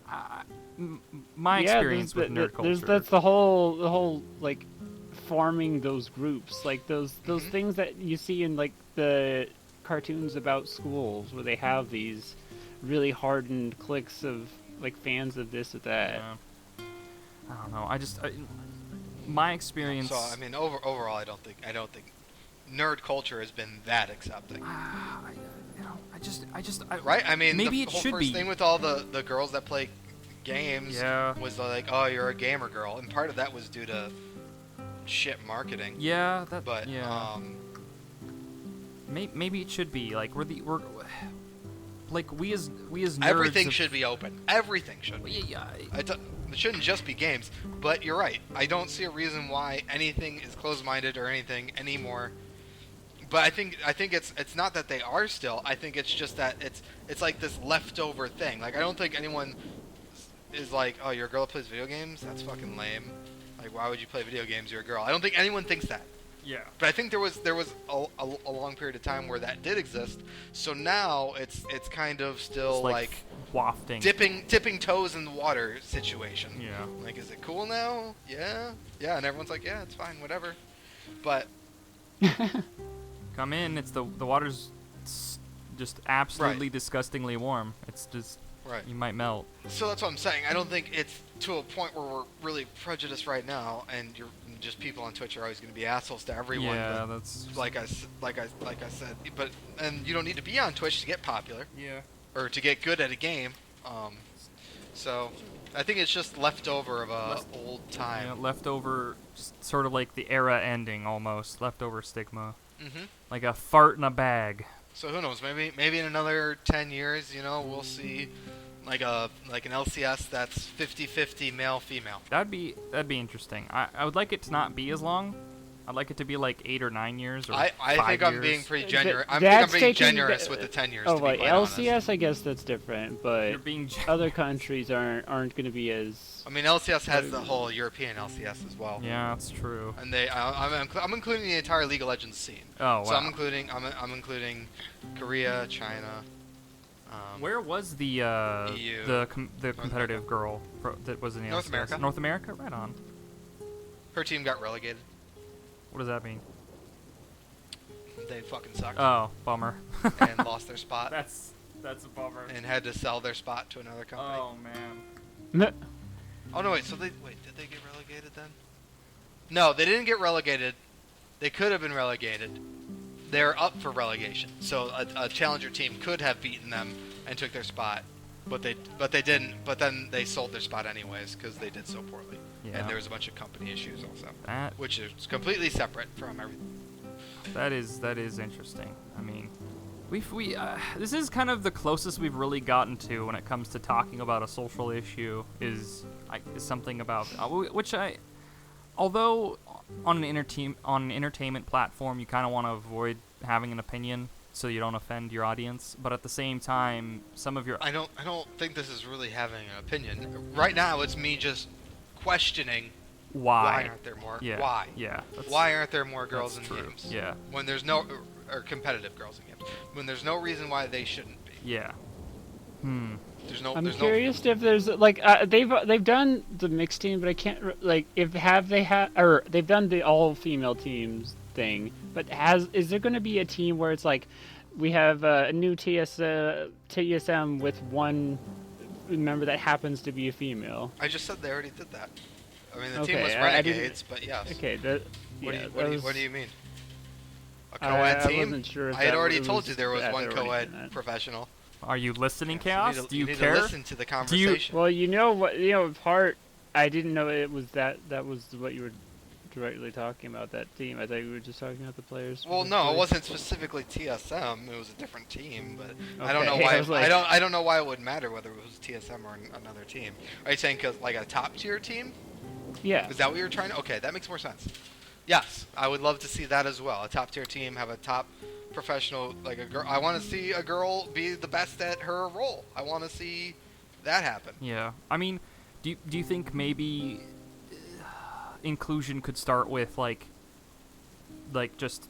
My Yeah, experience with nerd culture. that's the whole like forming those groups, like those things that you see in like the cartoons about schools where they have these really hardened cliques of like fans of this or that. Yeah. I don't know. My experience. So I mean, overall, I don't think nerd culture has been that accepting. Right? I mean, maybe the it whole should first be. thing with all the girls that play games was like, oh, you're a gamer girl, and part of that was due to shit marketing. Yeah, maybe it should be like we're like we as nerds. Everything should be open. Everything should be. Yeah. It shouldn't just be games. But you're right. I don't see a reason why anything is closed-minded or anything anymore. But I think it's not that they are still. I think it's just that it's like this leftover thing. Like I don't think anyone is like, oh, you're a girl that plays video games? That's fucking lame. Like why would you play video games? You're a girl. I don't think anyone thinks that. Yeah. But I think there was a long period of time where that did exist. So now it's kind of still It's like wafting, dipping toes in the water situation. Yeah. Like, is it cool now? Yeah. Yeah, and everyone's like, yeah, it's fine, whatever. But come in. It's the water's just absolutely disgustingly warm. It's just right. You might melt. So that's what I'm saying. I don't think it's to a point where we're really prejudiced right now, and you're just people on Twitch are always going to be assholes to everyone. Yeah, that's like I said. But and you don't need to be on Twitch to get popular. Yeah. Or to get good at a game. So I think it's just leftover of a old time. Yeah, leftover, sort of like the era ending almost. Leftover stigma. Mm-hmm. Like a fart in a bag. So who knows? Maybe in another 10 years, we'll see like an LCS that's 50-50 male female. That'd be interesting. I would like it to not be as long. I'd like it to be like 8 or 9 years or I 5 think years. I'm being pretty generous. I That's think I'm being taking generous with the 10 years. Oh, to be like quite LCS, honest. I guess that's different, but You're being other countries aren't going to be as. I mean, LCS has the whole European LCS as well. Yeah, that's true. And I'm including the entire League of Legends scene. Oh, wow. So I'm including Korea, China. Where was the EU, the competitive girl that was in the North LCS? America. North America, right on. Her team got relegated. What does that mean? They fucking sucked. Oh, bummer. And lost their spot. That's a bummer. And had to sell their spot to another company. Oh man. Oh no, wait. So did they get relegated then? No, they didn't get relegated. They could have been relegated. They're up for relegation. So a challenger team could have beaten them and took their spot, but they didn't. But then they sold their spot anyways because they did so poorly. Yeah. And there was a bunch of company issues also, That which is completely separate from everything. that is interesting. I mean, this is kind of the closest we've really gotten to when it comes to talking about a social issue is something about which although on an entertainment platform you kind of want to avoid having an opinion so you don't offend your audience, but at the same time some of your I don't think this is really having an opinion right now. It's me just questioning why aren't there more? Why? Yeah. Why aren't there more girls in true. games? Yeah. When there's no or competitive girls in games. When there's no reason why they shouldn't be. Yeah. I'm curious if there's like they've done the mixed team, but I can't like if they've done the all female teams thing, but is there going to be a team where it's like we have a new TSM with one member that happens to be a female? I just said they already did that. I mean, the Okay, team was I Renegades, but yes. Okay, What do you mean? A co-ed team? I wasn't sure if I had that already was- told you there was that one they already co-ed did that. professional. Are you listening, Yes, Chaos? Do you need care? to listen to the conversation. Well, part I didn't know it was that was what you were directly talking about, that team. I thought you were just talking about the players. Well, no, it wasn't specifically TSM. It was a different team, but I don't know Okay, why. I was like- I don't know why it would matter whether it was TSM or another team. Are you saying because like a top tier team? Yeah. Is that what you're trying to? Okay, that makes more sense. Yes, I would love to see that as well. A top tier team have a top professional, like a girl. I want to see a girl be the best at her role. I want to see that happen. Yeah. I mean, Do you think maybe inclusion could start with like just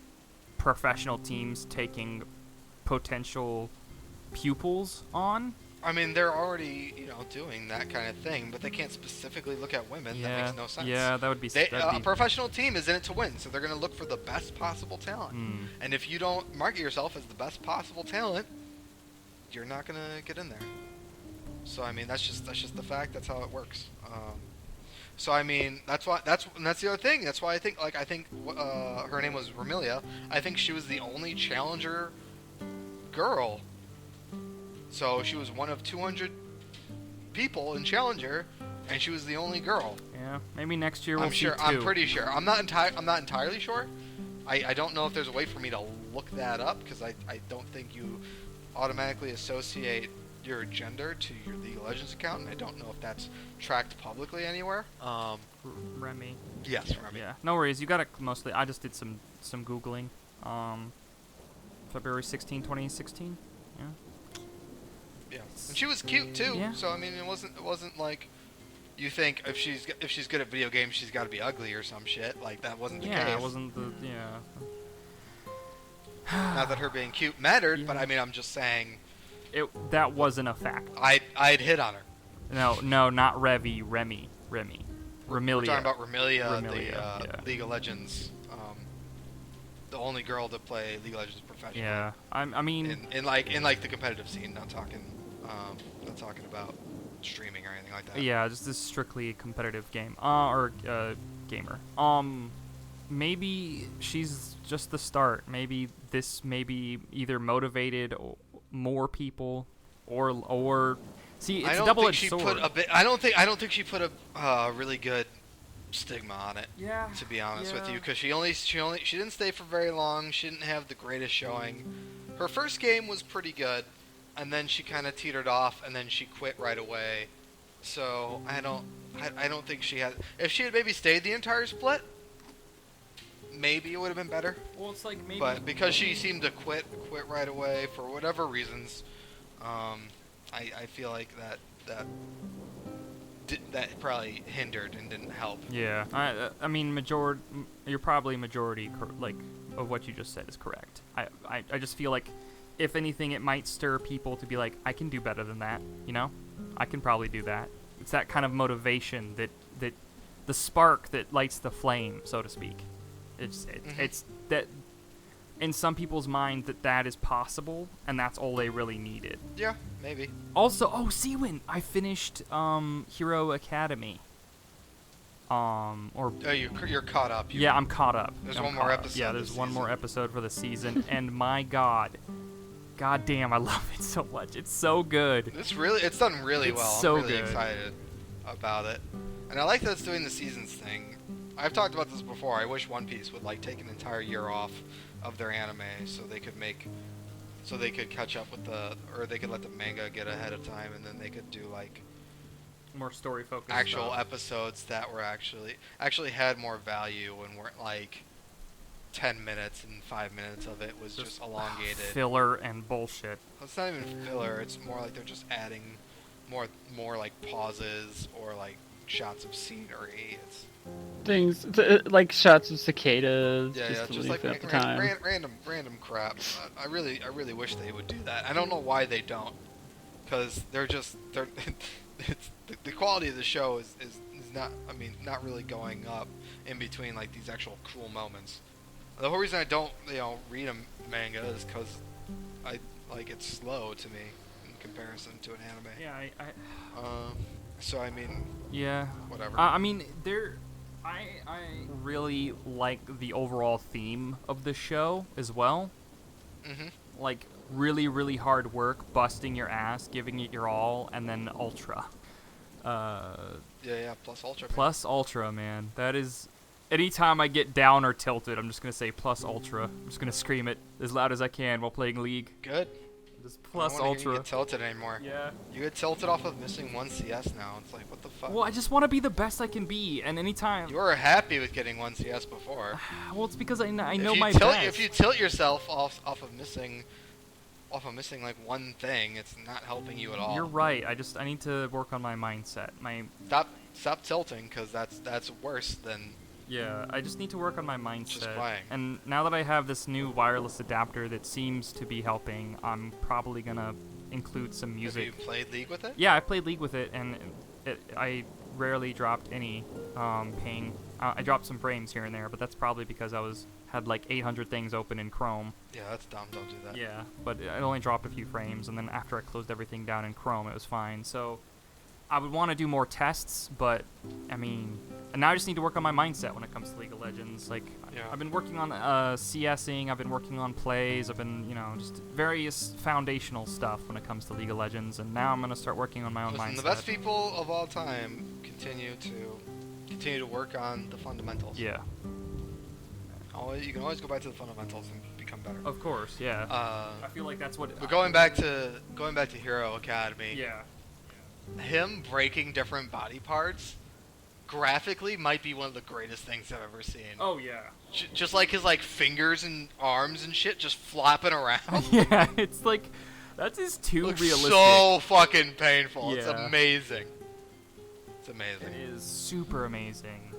professional teams taking potential pupils on? I mean, they're already, doing that kind of thing, but they can't specifically look at women. Yeah, that makes no sense. Yeah, that would be. A professional team is in it to win, so they're going to look for the best possible talent. And if you don't market yourself as the best possible talent, you're not going to get in there. So I mean, that's just the fact. That's how it works. So I mean, that's the other thing. That's why I think her name was Ramilia. I think she was the only challenger girl. So she was one of 200 people in Challenger, and she was the only girl. Yeah, maybe next year we'll see two. I'm pretty sure. I'm not entirely sure. I don't know if there's a way for me to look that up, because I don't think you automatically associate your gender to your League of Legends account, and I don't know if that's tracked publicly anywhere. Remy. Yes, Remy. Yeah, no worries. You got it mostly. I just did some Googling. February 16, 2016. Yeah. Yeah, and she was cute too. Yeah. So I mean, it wasn't like you think if she's good at video games, she's got to be ugly or some shit. Like that wasn't the case. Yeah, it wasn't the Not that her being cute mattered, but I mean, I'm just saying. That wasn't a fact. I'd hit on her. No, not Remy. Ramilia. We're talking about Ramilia, League of Legends. The only girl to play League of Legends professionally. Yeah, I mean, in like the competitive scene, not talking about streaming or anything like that. Yeah, just this strictly competitive game, gamer. Maybe she's just the start. Maybe this either motivated more people, or see, it's a double-edged sword. I don't think she put a really good stigma on it. Yeah. To be honest with you, because she didn't stay for very long. She didn't have the greatest showing. Her first game was pretty good, and then she kind of teetered off, and then she quit right away. So I don't think she had. If she had maybe stayed the entire split, maybe it would have been better. Well, it's like maybe. But because she seemed to quit right away for whatever reasons, I feel like that probably hindered and didn't help. Yeah, I mean, you're probably majority of what you just said is correct. I just feel like, if anything, it might stir people to be like, I can do better than that. I can probably do that. It's that kind of motivation that the spark that lights the flame, so to speak. It's that in some people's mind that is possible, and that's all they really needed. Yeah, maybe. Also, Seawin, I finished Hero Academy. You're caught up. Yeah, I'm caught up. There's one more episode. Yeah, there's one more episode for the season, and my God damn, I love it so much. It's so good. It's done really well. So I'm really good. excited about it, and I like that it's doing the seasons thing. I've talked about this before. I wish One Piece would take an entire year off of their anime so they could catch up with or they could let the manga get ahead of time, and then they could do more story focused actual stuff. episodes that were actually had more value and weren't 10 minutes and 5 minutes of it was just elongated filler and bullshit. It's not even filler. It's more like they're just adding more pauses or shots of scenery. It's things like shots of cicadas. Yeah, just at the time. Random crap. I really wish they would do that. I don't know why they don't, because they're the quality of the show is not really going up in between these actual cool moments. The whole reason I don't read a manga is because it's slow to me in comparison to an anime. Yeah, So I mean. Yeah. Whatever. I really like the overall theme of the show as well. Mm-hmm. Really, really hard work, busting your ass, giving it your all, and then ultra. Plus ultra. Plus ultra, man. That is. Anytime I get down or tilted, I'm just gonna say plus ultra. I'm just gonna scream it as loud as I can while playing League. Good. Just plus I don't ultra. You get tilted anymore. Yeah. You get tilted off of missing 1 CS now. It's what the fuck? Well, I just want to be the best I can be, and anytime. You were happy with getting 1 CS before. Well, it's because I know my best. If you tilt yourself off of missing off of missing like one thing, it's not helping you at all. You're right. I need to work on my mindset. Stop tilting, because that's worse than Yeah, I just need to work on my mindset. just playing. And now that I have this new wireless adapter that seems to be helping, I'm probably gonna include some music. Have you played League with it? Yeah, I played League with it, and I rarely dropped any ping. I dropped some frames here and there, but that's probably because I had like 800 things open in Chrome. Yeah, that's dumb. Don't do that. Yeah, but it only dropped a few frames, and then after I closed everything down in Chrome, it was fine. So I would want to do more tests, but I mean, and now I just need to work on my mindset when it comes to League of Legends. Like, Yeah. I've been working on CSing, I've been working on plays, I've been, just various foundational stuff when it comes to League of Legends, and now I'm gonna start working on my own Listen, mindset. the best people of all time continue to work on the fundamentals. Yeah, You can always go back to the fundamentals and become better. of course. Yeah. I feel like that's what. But going back to Hero Academy, Yeah. him breaking different body parts graphically might be one of the greatest things I've ever seen. Oh yeah. Just like his fingers and arms and shit just flopping around. Yeah, it's like that is too Looks realistic. so fucking painful. It's Yeah. amazing. It's amazing. It is super amazing.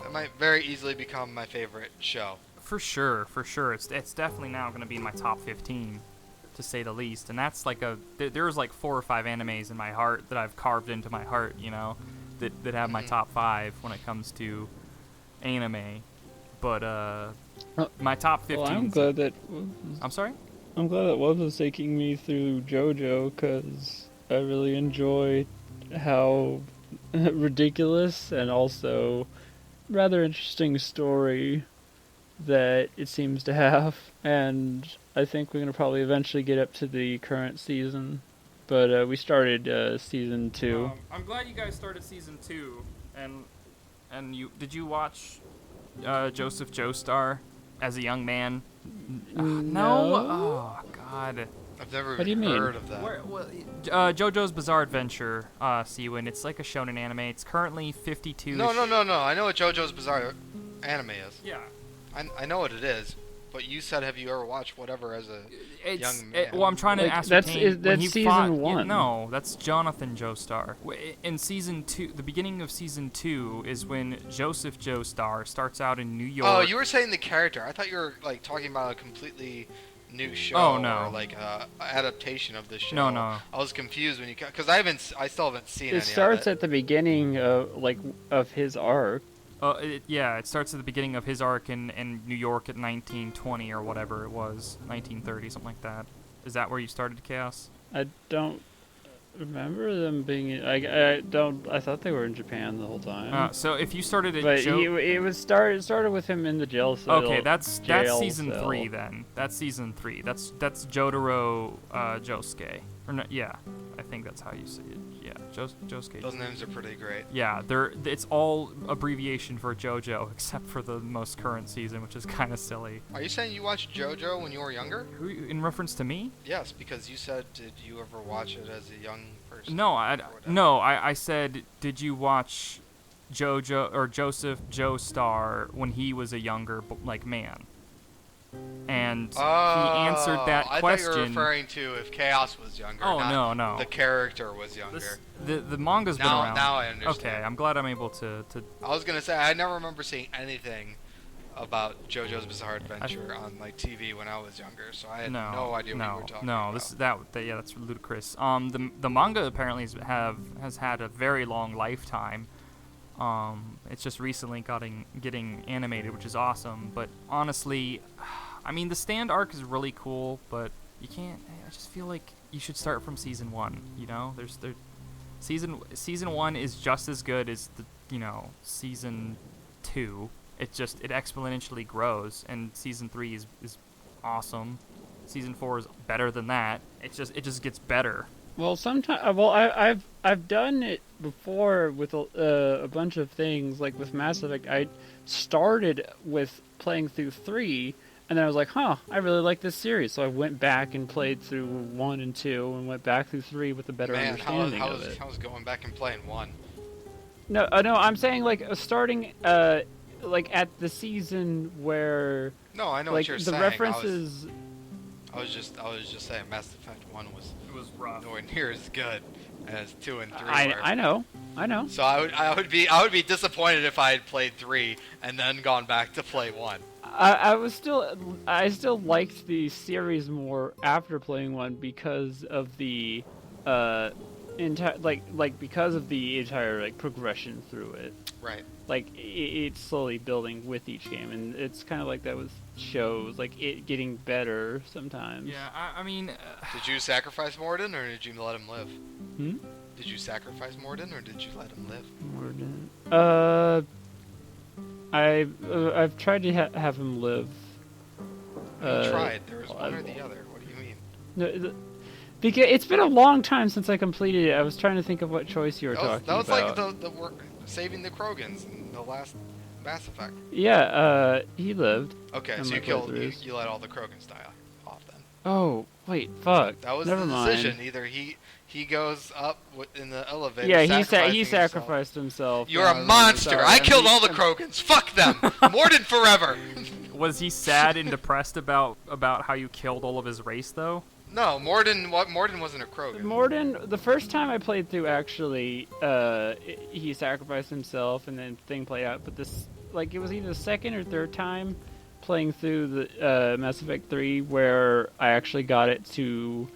It might very easily become my favorite show. For sure. It's definitely now going to be in my top 15, to say the least. And that's like there's like 4 or 5 animes in my heart that I've carved into my heart, that have my top 5 when it comes to anime. But my top 15. Well, I'm glad that. I'm sorry? I'm glad that Wub was taking me through JoJo, because I really enjoy how ridiculous and also rather interesting story that it seems to have. And I think we're going to probably eventually get up to the current season. But we started season 2. I'm glad you guys started season 2. And did you watch Joseph Joestar as a young man? No. Oh God. I've never What do you mean? heard of that. JoJo's Bizarre Adventure, Seawin. It's like a shonen anime. It's currently 52. No. I know what JoJo's Bizarre Anime is. Yeah. I know what it is. But you said, have you ever watched whatever as a young man? Well, I'm trying to ascertain. That's when he season fought, 1. No, that's Jonathan Joestar. In season 2, the beginning of season 2 is when Joseph Joestar starts out in New York. Oh, you were saying the character. I thought you were talking about a completely new show. Oh, no. Or adaptation of the show. No. I was confused when you because I still haven't seen any It starts of it. at the beginning of his arc. It starts at the beginning of his arc in New York at 1920 or whatever it was, 1930, something like that. Is that where you started, Chaos? I don't remember them being. I thought they were in Japan the whole time. So if you started at But it started with him in the jail cell. Okay, that's season cell. 3 then. That's season 3. That's Jotaro Josuke. Or no, yeah, I think that's how you say it. Yeah, Josuke. Those names are pretty great. Yeah, it's all abbreviation for JoJo except for the most current season, which is kind of silly. Are you saying you watched JoJo when you were younger? In reference to me? Yes, because you said, did you ever watch it as a young person? No, I said, did you watch JoJo or Joseph Joestar when he was a younger man? And he answered that I question. thought you were referring to if Chaos was younger. Oh, not no. The character was younger. The manga's been around. Now I understand. Okay, I'm glad I'm able to. I was gonna say I never remember seeing anything about JoJo's Bizarre Adventure on TV when I was younger, so I had no idea what you were talking about. That's ludicrous. The manga apparently has had a very long lifetime. It's just recently getting animated, which is awesome. But honestly, I mean, the Stand arc is really cool, but you can't. I just feel like you should start from season 1. Season 1 is just as good as season 2. It exponentially grows, and season 3 is awesome. Season 4 is better than that. It just gets better. Well, sometimes. Well, I've done it before with a bunch of things. Like with Mass Effect, I started with playing through 3, and then I was like, "Huh, I really like this series." So I went back and played through 1 and 2, and went back through 3 with a better understanding of it. How's going back and playing 1? No, I'm saying starting at the season where. No, I know like what you're the saying. references. I was just saying, Mass Effect 1 was It was rough. nowhere near as good as 2 and 3 were. I know. So I would be disappointed if I had played 3 and then gone back to play 1. I still liked the series more after playing 1 because of the because of the entire like progression through it. Right. Like it's slowly building with each game, and it's kind of like that with shows, like it getting better sometimes. Yeah, I mean... Did you sacrifice Morden, or did you let him live? Hmm? Did you sacrifice Morden, or did you let him live? I've tried to have him live. You tried. There was one or the other. What do you mean? Because it's been a long time since I completed it. I was trying to think of what choice you were talking about. That was like the work saving the Krogans in the last Mass Effect. Yeah, he lived. Okay, so you let all the Krogans die off then. Oh, wait, fuck. That was Never the mind. decision. Either he goes up in the elevator. Yeah, he sacrificed himself. You're a monster. I killed all the Krogans. Fuck them. Morden forever. Was he sad and depressed about how you killed all of his race, though? No, Morden wasn't a Krogan. Morden, the first time I played through, actually, he sacrificed himself, and then thing played out. But this, like, it was either the second or third time playing through the Mass Effect 3 where I actually got it to.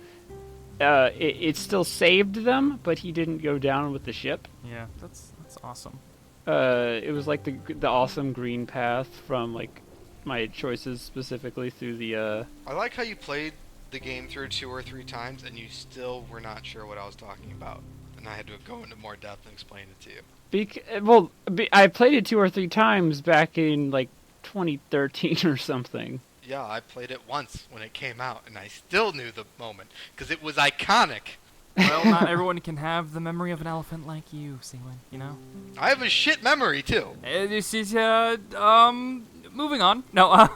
It still saved them, but he didn't go down with the ship. Yeah, that's awesome. It was like the awesome green path from like my choices specifically through the. I like how you played the game through 2 or 3 times and you still were not sure what I was talking about, and I had to go into more depth and explain it to you. I played it 2 or 3 times back in like 2013 or something. Yeah, I played it once when it came out, and I still knew the moment because it was iconic. Well, not everyone can have the memory of an elephant like you, Seawan, you know? I have a shit memory too. This is moving on. No,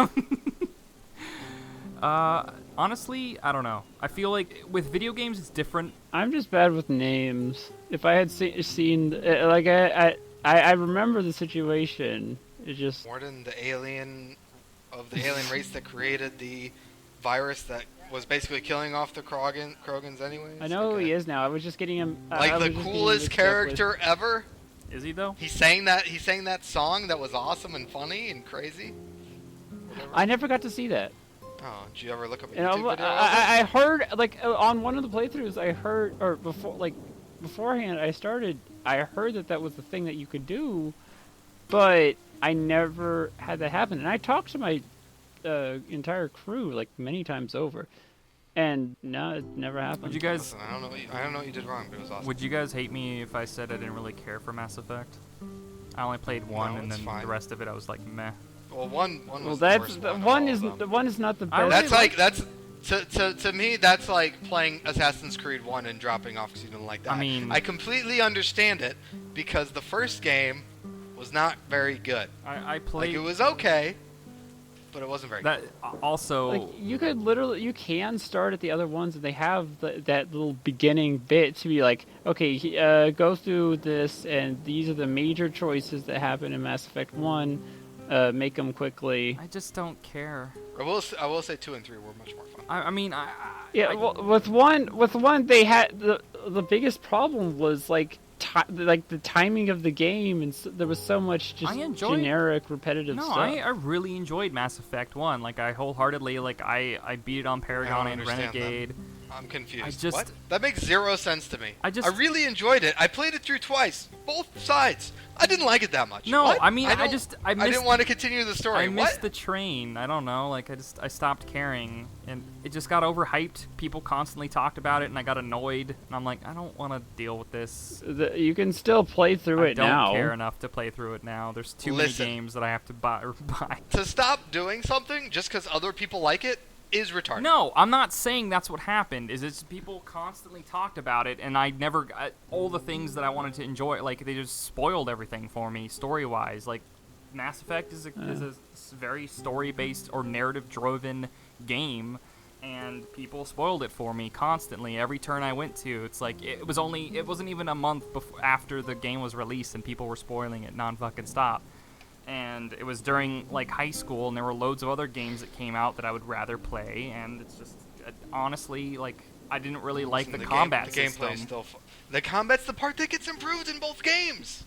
honestly, I don't know. I feel like with video games, it's different. I'm just bad with names. If I had seen, like, I remember the situation. It just Morden, the alien of the alien race that created the virus that was basically killing off the Krogans anyways. I know who he is now. I was just getting him. Like the coolest character ever. Is he though? He sang that song that was awesome and funny and crazy. Whatever. I never got to see that. Oh, did you ever look up a You know, YouTube video? I heard like on one of the playthroughs, I heard or beforehand, I heard that was the thing that you could do, but I never had that happen. And I talked to my entire crew like many times over, and no, it never happened. Would you guys? Listen, I don't know what you did wrong, but it was awesome. Would you guys hate me if I said I didn't really care for Mass Effect? I only played 1, No, and it's then fine. the rest of it I was like meh. Well, one Well, was that's the worst one of is all of them. the one is not the I best. really To me, that's like playing Assassin's Creed 1 and dropping off because you didn't like that. I mean- I completely understand it because the first game was not very good. I Like, played it was okay, but it wasn't very that. good. Also, Like you can start at the other ones, and they have that little beginning bit to be like, okay, go through this, and these are the major choices that happen in Mass Effect 1. Make them quickly. I just don't care. I will say 2 and 3 were much more fun. I mean, Yeah, well, with one, they had the biggest problem was like the timing of the game, and there was so much just generic, repetitive No, stuff. I really enjoyed Mass Effect 1. Like, I wholeheartedly, I beat it on Paragon and understand Renegade. I'm confused. I just- What? That makes 0 sense to me. I really enjoyed it. I played it through twice, both sides. I didn't like it that much. No, What? I mean, I missed, didn't want to continue the story. I missed What? the train. I don't know. Like, I stopped caring. And it just got overhyped. People constantly talked about it, and I got annoyed. And I'm like, I don't want to deal with this. You can still play through it now. I don't care enough to play through it now. There's too many games that I have to buy. To stop doing something just because other people like it is retarded. No, I'm not saying that's what happened. It's people constantly talked about it, and I never got all the things that I wanted to enjoy. Like, they just spoiled everything for me story-wise. Like, Mass Effect is a very story-based or narrative-driven game, and people spoiled it for me constantly. Every turn I went to, it's like it wasn't even a month after the game was released, and people were spoiling it non-fucking stop. And it was during like high school, and there were loads of other games that came out that I would rather play, and it's just honestly, like, I didn't really like the Listen, combat the system. gameplay is still the combat's the part that gets improved in both games.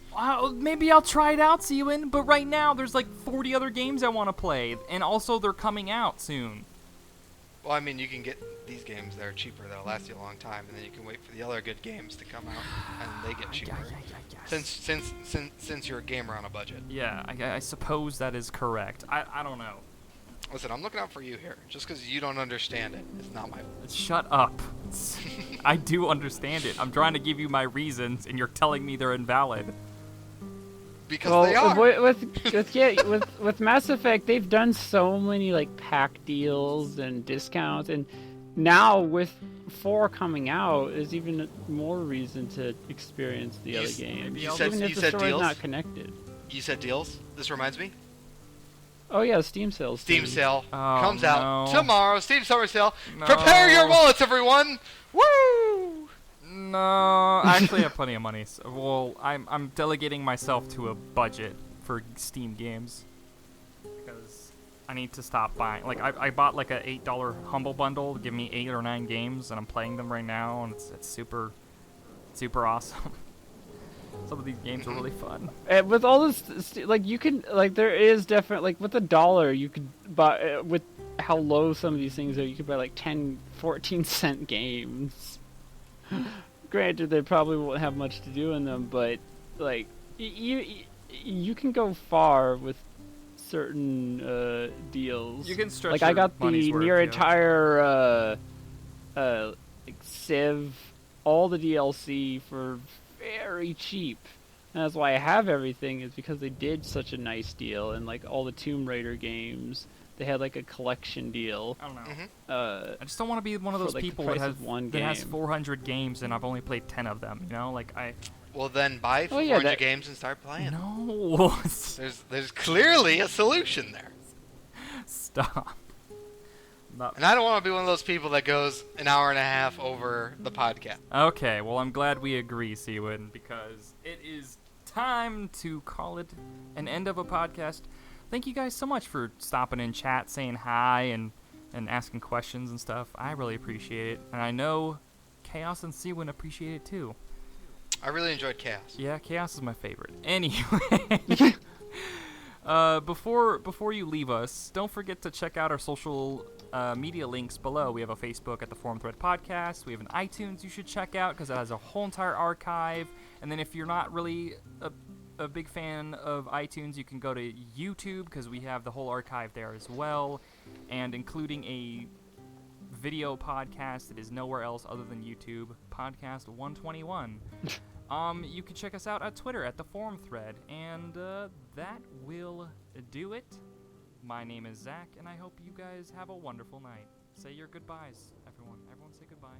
Maybe I'll try it out, Seawin, but right now there's like 40 other games I want to play, and also they're coming out soon. Well, I mean, you can get these games that are cheaper that'll last you a long time, and then you can wait for the other good games to come out, and they get cheaper. Since you're a gamer on a budget. Yeah, I suppose that is correct. I don't know. Listen, I'm looking out for you here. Just because you don't understand it is not my fault. Shut up. I do understand it. I'm trying to give you my reasons, and you're telling me they're invalid. Because they are. With Mass Effect, they've done so many like pack deals and discounts, and now with 4 coming out, there's even more reason to experience the other games. You said the story's deals? not connected. You said deals? This reminds me. Oh yeah, Steam sales. Steam sale comes no. out tomorrow. Steam summer sale. No. Prepare your wallets, everyone. Woo! No, I actually have plenty of money. So, well, I'm delegating myself to a budget for Steam games because I need to stop buying. Like I bought like a $8 Humble Bundle to give me 8 or 9 games, and I'm playing them right now, and it's super awesome. Some of these games are really fun. And with all this, like you can, like there is definitely like with $1 you could buy with how low some of these things are. You could buy like 10, 14-cent games. Granted, they probably won't have much to do in them, but like you can go far with certain deals. You can stretch. Like your I got the money's worth, near yeah. entire like Civ, all the DLC for very cheap. And that's why I have everything, is because they did such a nice deal. And like all the Tomb Raider games, they had like a collection deal. I don't know. Mm-hmm. I just don't want to be one of those like, the people that price has of one that has game. 400 games and I've only played 10 of them. You know, like I. Well, then buy Oh, yeah, 400 games and start playing. No. There's clearly a solution there. Stop. Not. And I don't want to be one of those people that goes an hour and a half over the podcast. Okay, well, I'm glad we agree, Seawin, because it is time to call it an end of a podcast. Thank you guys so much for stopping in chat, saying hi, and asking questions and stuff. I really appreciate it. And I know Chaos and Seawin appreciate it too. I really enjoyed Chaos. Yeah, Chaos is my favorite. Anyway. Before you leave us, don't forget to check out our social media links below. We have a Facebook at the Forum Thread Podcast. We have an iTunes you should check out because it has a whole entire archive. And then if you're not really a big fan of iTunes, you can go to YouTube because we have the whole archive there as well, and including a video podcast that is nowhere else other than YouTube, Podcast 121. You can check us out at Twitter at the Forum Thread, and that will do it. My name is Zach, and I hope you guys have a wonderful night. Say your goodbyes, everyone. Everyone say goodbye.